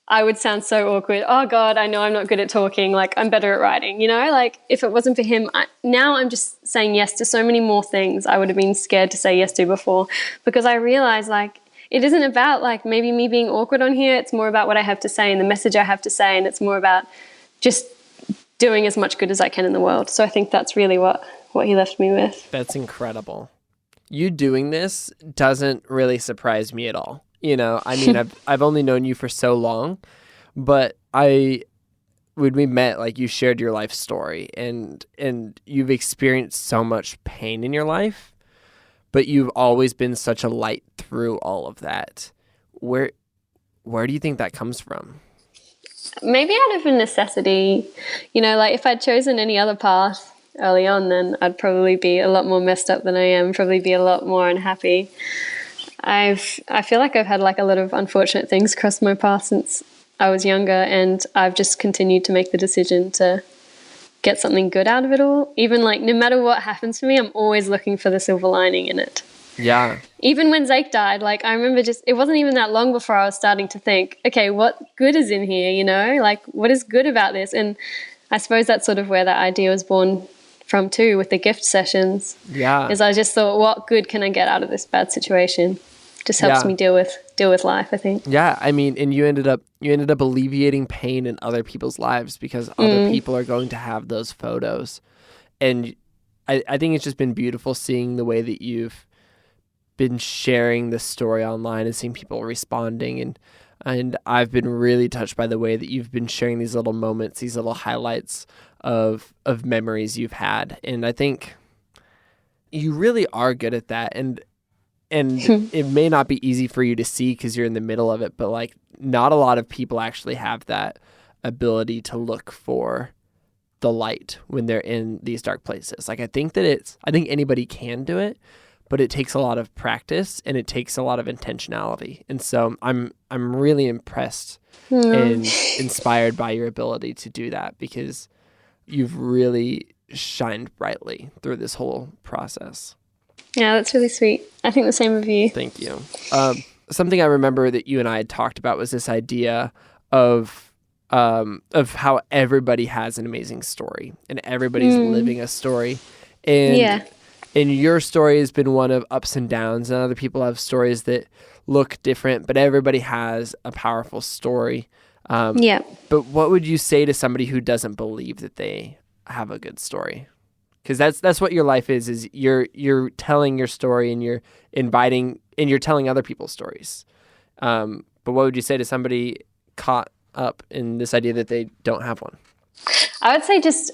I would sound so awkward. Oh God, I know I'm not good at talking. Like I'm better at writing, you know, like if it wasn't for him, now I'm just saying yes to so many more things I would have been scared to say yes to before, because I realized like, it isn't about like maybe me being awkward on here. It's more about what I have to say and the message I have to say. And it's more about just doing as much good as I can in the world. So I think that's really what he left me with. That's incredible. You doing this doesn't really surprise me at all. You know, I mean, I've only known you for so long, but when we met, like you shared your life story and you've experienced so much pain in your life, but you've always been such a light through all of that. Where do you think that comes from? Maybe out of a necessity. You know, like if I'd chosen any other path early on, then I'd probably be a lot more messed up than I am, probably be a lot more unhappy. I feel like I've had like a lot of unfortunate things cross my path since I was younger, and I've just continued to make the decision to get something good out of it all. Even like no matter what happens to me, I'm always looking for the silver lining in it. Yeah. Even when Zake died, like I remember it wasn't even that long before I was starting to think, okay, what good is in here, you know? Like what is good about this? And I suppose that's sort of where that idea was born from too, with the gift sessions. Yeah. Is I just thought, what good can I get out of this bad situation? Just helps me deal with life, I think. Yeah, I mean, and you ended up alleviating pain in other people's lives because other people are going to have those photos. And I think it's just been beautiful seeing the way that you've been sharing the story online and seeing people responding, and I've been really touched by the way that you've been sharing these little moments, these little highlights of memories you've had. And I think you really are good at that. And it may not be easy for you to see because you're in the middle of it, but like not a lot of people actually have that ability to look for the light when they're in these dark places. Like I think anybody can do it, but it takes a lot of practice and it takes a lot of intentionality. And so I'm really impressed and inspired by your ability to do that, because you've really shined brightly through this whole process. Yeah, that's really sweet. I think the same of you. Thank you. Something I remember that you and I had talked about was this idea of how everybody has an amazing story and everybody's living a story. And your story has been one of ups and downs, and other people have stories that look different, but everybody has a powerful story. But what would you say to somebody who doesn't believe that they have a good story? Because that's what your life is you're telling your story and you're inviting and you're telling other people's stories. But what would you say to somebody caught up in this idea that they don't have one? I would say just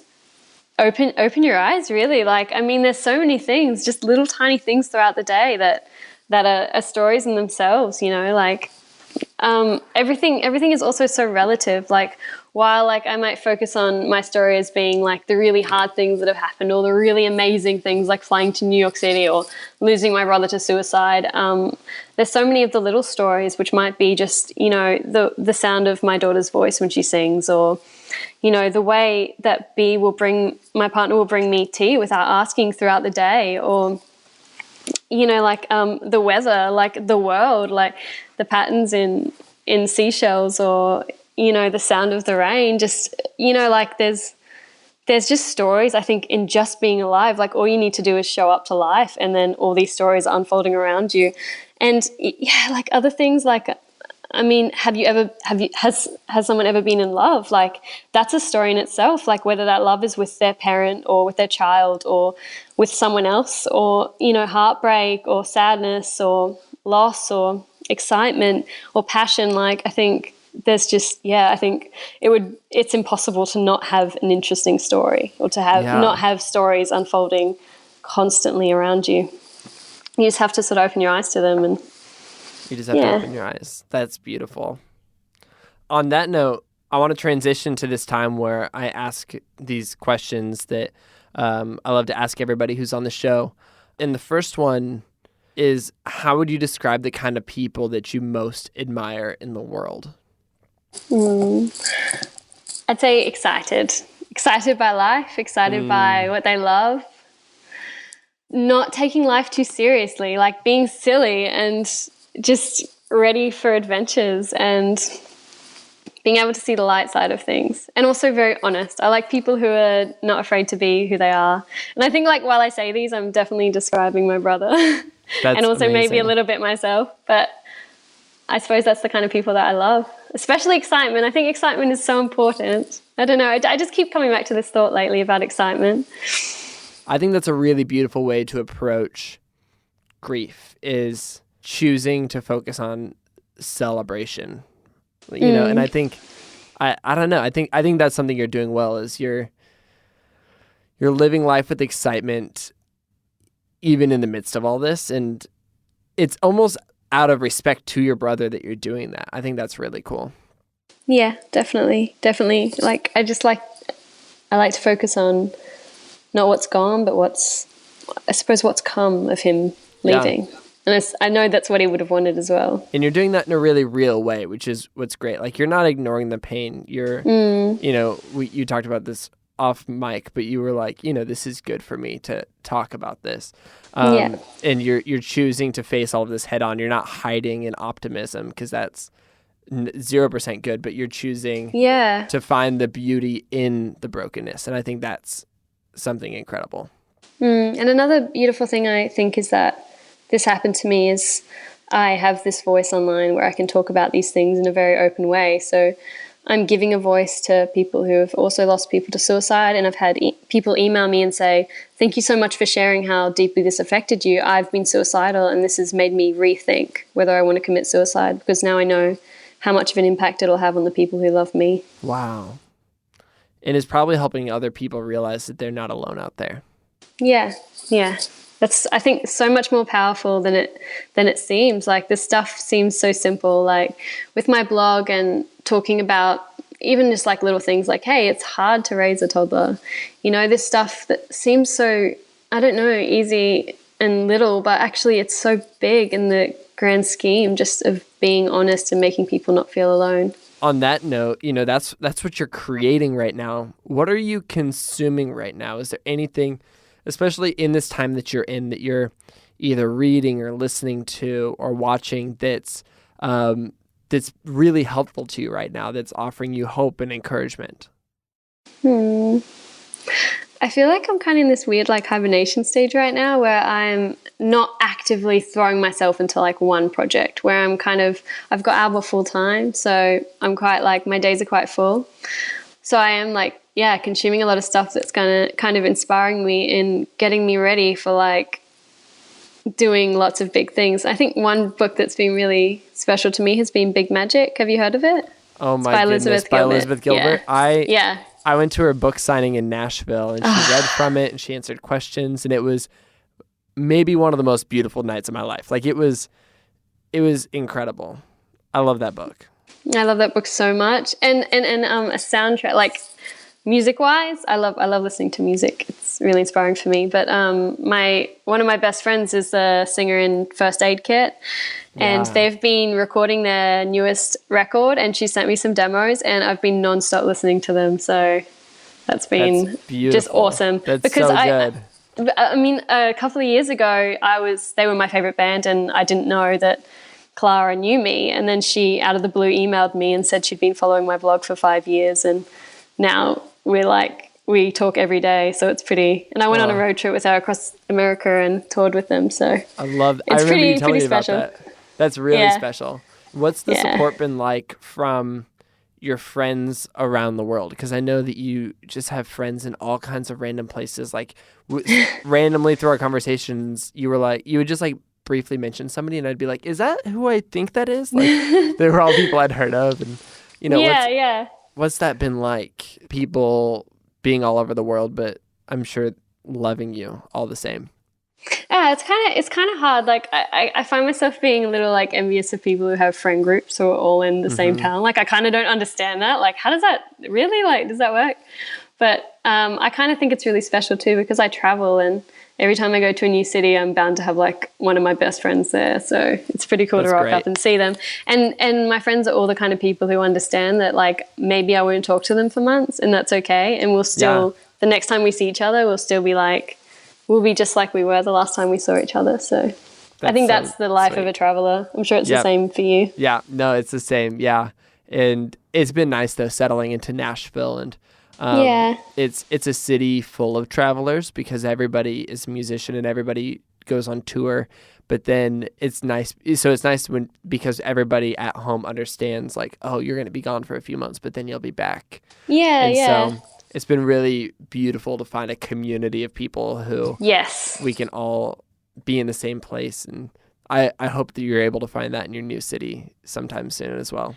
open your eyes, really. Like, I mean, there's so many things, just little tiny things throughout the day that are stories in themselves, you know, like everything is also so relative. Like, while like I might focus on my story as being like the really hard things that have happened, or the really amazing things like flying to New York City or losing my brother to suicide, there's so many of the little stories which might be just, you know, the sound of my daughter's voice when she sings, or, you know, the way that my partner will bring me tea without asking throughout the day, or, you know, like the weather, like the world, like the patterns in seashells, or, you know, the sound of the rain. Just, you know, like there's just stories, I think, in just being alive. Like, all you need to do is show up to life, and then all these stories are unfolding around you. And yeah, like other things, like, I mean, has someone ever been in love? Like, that's a story in itself. Like, whether that love is with their parent or with their child or with someone else, or, you know, heartbreak or sadness or loss or excitement or passion. Like, I think there's just, I think it's impossible to not have an interesting story, or to have not have stories unfolding constantly around you. You just have to sort of open your eyes to them, and you just have to open your eyes. That's beautiful. On that note, I want to transition to this time where I ask these questions that I love to ask everybody who's on the show. And the first one is, how would you describe the kind of people that you most admire in the world? I'd say excited by life, excited by what they love, not taking life too seriously, like being silly and just ready for adventures, and being able to see the light side of things, and also very honest. I like people who are not afraid to be who they are. And I think, like, while I say these, I'm definitely describing my brother and also amazing. Maybe a little bit myself, but I suppose that's the kind of people that I love, especially excitement. I think excitement is so important. I don't know. I just keep coming back to this thought lately about excitement. I think that's a really beautiful way to approach grief, is choosing to focus on celebration, you know. And I think, I don't know. I think that's something you're doing well, is you're living life with excitement, even in the midst of all this. And it's almost out of respect to your brother that you're doing that. I think that's really cool. Yeah, definitely. Like, I like to focus on not what's gone, but what's come of him leaving. Yeah. And I know that's what he would have wanted as well. And you're doing that in a really real way, which is what's great. Like, you're not ignoring the pain. You're, you know, you talked about this off mic, but you were like, you know, this is good for me to talk about this. And you're choosing to face all of this head on. You're not hiding in optimism, because that's 0% good, but you're choosing to find the beauty in the brokenness. And I think that's something incredible. And another beautiful thing I think is that this happened to me is I have this voice online where I can talk about these things in a very open way. So I'm giving a voice to people who have also lost people to suicide, and I've had people email me and say, thank you so much for sharing how deeply this affected you. I've been suicidal, and this has made me rethink whether I want to commit suicide, because now I know how much of an impact it'll have on the people who love me. Wow. And it's probably helping other people realize that they're not alone out there. Yeah. That's, I think, so much more powerful than it seems. Like, this stuff seems so simple. Like, with my blog and talking about even just like little things like, hey, it's hard to raise a toddler. You know, this stuff that seems so, I don't know, easy and little, but actually it's so big in the grand scheme, just of being honest and making people not feel alone. On that note, you know, that's what you're creating right now. What are you consuming right now? Is there anything, especially in this time that you're in, that you're either reading or listening to or watching that's really helpful to you right now, that's offering you hope and encouragement? I feel like I'm kind of in this weird like hibernation stage right now, where I'm not actively throwing myself into like one project, where I've got Alba full time. So I'm quite like, my days are quite full. So I am like, consuming a lot of stuff that's kind of inspiring me and getting me ready for like doing lots of big things. I think one book that's been really special to me has been Big Magic. Have you heard of it? Oh my goodness, by Elizabeth Gilbert. Yeah. I went to her book signing in Nashville, and she read from it, and she answered questions, and it was maybe one of the most beautiful nights of my life. Like, it was incredible. I love that book. I love that book so much. And a soundtrack, like music wise, I love listening to music. It's really inspiring for me. But one of my best friends is the singer in First Aid Kit, and they've been recording their newest record, and she sent me some demos, and I've been nonstop listening to them. So that's been just awesome. That's because so good. I mean, a couple of years ago, they were my favorite band, and I didn't know that Clara knew me. And then she, out of the blue, emailed me and said she'd been following my blog for 5 years, and now we talk every day. So it's pretty. And I went on a road trip with her across America and toured with them. So I remember you telling me about that. That's really special. What's the support been like from your friends around the world? Because I know that you just have friends in all kinds of random places. Like randomly through our conversations, you would just like briefly mention somebody, and I'd be like, "Is that who I think that is?" Like they were all people I'd heard of, and what's that been like? People being all over the world, but I'm sure loving you all the same. Yeah, it's kind of hard. Like I find myself being a little like envious of people who have friend groups who are all in the same town. Like I kind of don't understand that. Like how does that really, like, does that work? But I kind of think it's really special too, because I travel, and every time I go to a new city, I'm bound to have like one of my best friends there. So it's pretty cool to rock up and see them. And my friends are all the kind of people who understand that like maybe I won't talk to them for months, and that's okay. And we'll still, the next time we see each other, we'll still be like, we'll be just like we were the last time we saw each other. So I think that's the life of a traveler. I'm sure it's the same for you. Yeah, no, it's the same. Yeah. And it's been nice though, settling into Nashville, and it's a city full of travelers because everybody is a musician and everybody goes on tour. But then it's nice. So it's nice because everybody at home understands like, oh, you're going to be gone for a few months, but then you'll be back. So it's been really beautiful to find a community of people who we can all be in the same place. And I hope that you're able to find that in your new city sometime soon as well.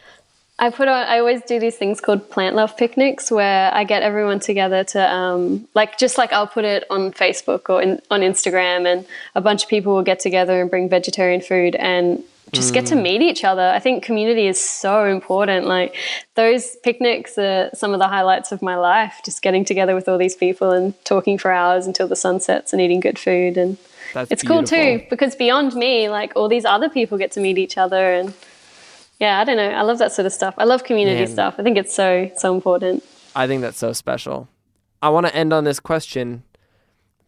I always do these things called plant love picnics, where I get everyone together to I'll put it on Facebook or on Instagram, and a bunch of people will get together and bring vegetarian food and just get to meet each other. I think community is so important. Like those picnics are some of the highlights of my life, just getting together with all these people and talking for hours until the sun sets and eating good food. And it's cool too, because beyond me, like all these other people get to meet each other. And yeah, I don't know. I love that sort of stuff. I love community stuff. I think it's so important. I think that's so special. I want to end on this question.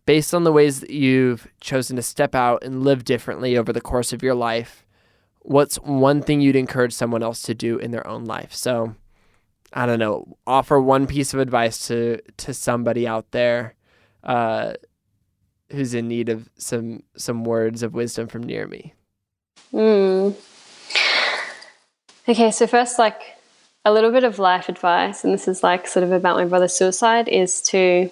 Based on the ways that you've chosen to step out and live differently over the course of your life, what's one thing you'd encourage someone else to do in their own life? So, I don't know, offer one piece of advice to somebody out there who's in need of some words of wisdom from Nirrimi. Okay, so first, like a little bit of life advice, and this is like sort of about my brother's suicide, is to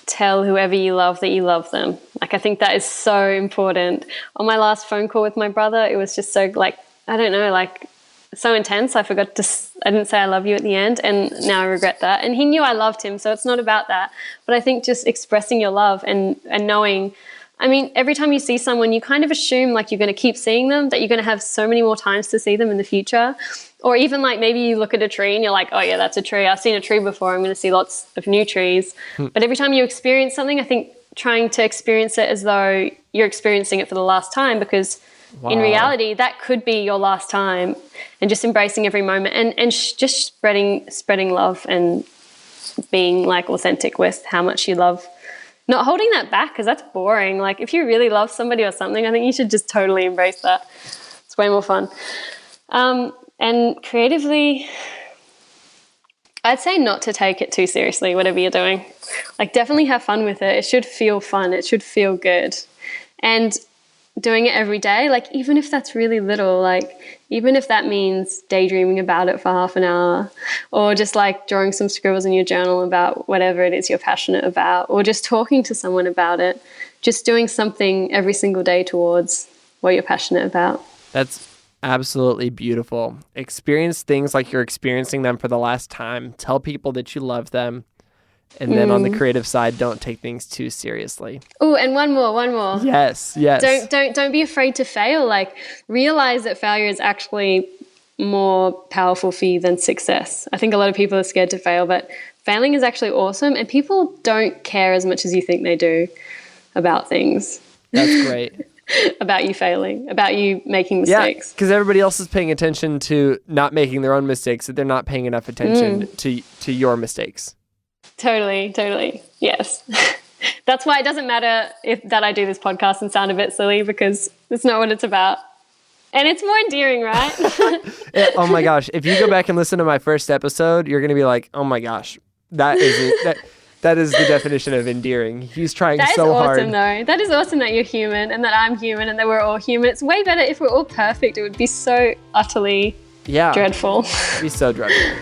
tell whoever you love that you love them. Like I think that is so important. On my last phone call with my brother, it was just so like, I don't know, like so intense. I didn't say I love you at the end, and now I regret that. And he knew I loved him, so it's not about that. But I think just expressing your love and knowing, I mean, every time you see someone, you kind of assume like you're going to keep seeing them, that you're going to have so many more times to see them in the future. Or even like maybe you look at a tree and you're like, oh yeah, that's a tree. I've seen a tree before. I'm going to see lots of new trees. But every time you experience something, I think trying to experience it as though you're experiencing it for the last time, because in reality, that could be your last time, and just embracing every moment and just spreading love and being like authentic with how much you love. Not holding that back, because that's boring. Like if you really love somebody or something, I think you should just totally embrace that. It's way more fun. And creatively, I'd say not to take it too seriously, whatever you're doing. Like definitely have fun with it. It should feel fun. It should feel good. And doing it every day, like even if that's really little, like even if that means daydreaming about it for half an hour, or just like drawing some scribbles in your journal about whatever it is you're passionate about, or just talking to someone about it, just doing something every single day towards what you're passionate about. That's absolutely beautiful. Experience things like you're experiencing them for the last time. Tell people that you love them. And then on the creative side, don't take things too seriously. Oh, and one more. Yes. Don't be afraid to fail. Like, realize that failure is actually more powerful for you than success. I think a lot of people are scared to fail, but failing is actually awesome, and people don't care as much as you think they do about things. That's great. About you failing, about you making mistakes. Because everybody else is paying attention to not making their own mistakes, that they're not paying enough attention to your mistakes. Totally. Yes. That's why it doesn't matter that I do this podcast and sound a bit silly, because it's not what it's about. And it's more endearing, right? Oh my gosh. If you go back and listen to my first episode, you're going to be like, oh my gosh, that is the definition of endearing. He's trying so hard. That is awesome, though. That is awesome that you're human and that I'm human and that we're all human. It's way better if we're all perfect. It would be so utterly dreadful. It'd be so dreadful.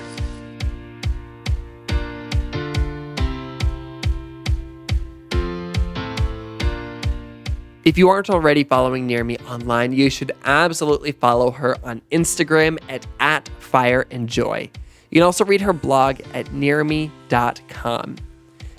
If you aren't already following Nirrimi online, you should absolutely follow her on Instagram at @fireandjoy. You can also read her blog at nirrimi.com.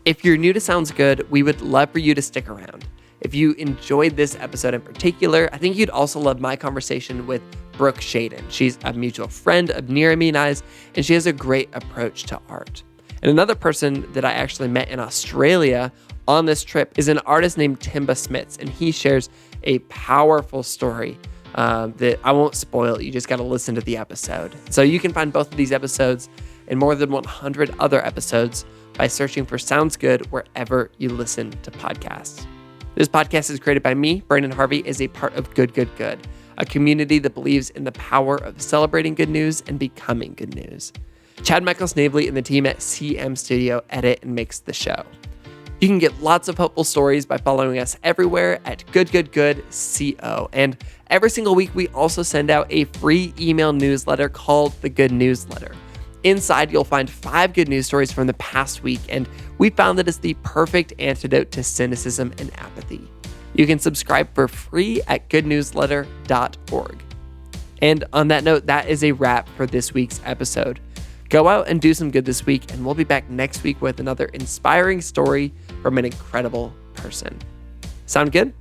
If you're new to Sounds Good, we would love for you to stick around. If you enjoyed this episode in particular, I think you'd also love my conversation with Brooke Shaden. She's a mutual friend of Nirrimi and I's, and she has a great approach to art. And another person that I actually met in Australia on this trip is an artist named Timba Smits, and he shares a powerful story that I won't spoil. You just got to listen to the episode. So you can find both of these episodes and more than 100 other episodes by searching for Sounds Good wherever you listen to podcasts. This podcast is created by me, Brandon Harvey, as a part of Good, a community that believes in the power of celebrating good news and becoming good news. Chad Michael Snavely and the team at CM Studio edit and mix the show. You can get lots of hopeful stories by following us everywhere at GoodCo. And every single week, we also send out a free email newsletter called the Good Newsletter. Inside, you'll find 5 good news stories from the past week, and we found that it's the perfect antidote to cynicism and apathy. You can subscribe for free at goodnewsletter.org. And on that note, that is a wrap for this week's episode. Go out and do some good this week, and we'll be back next week with another inspiring story from an incredible person. Sound good?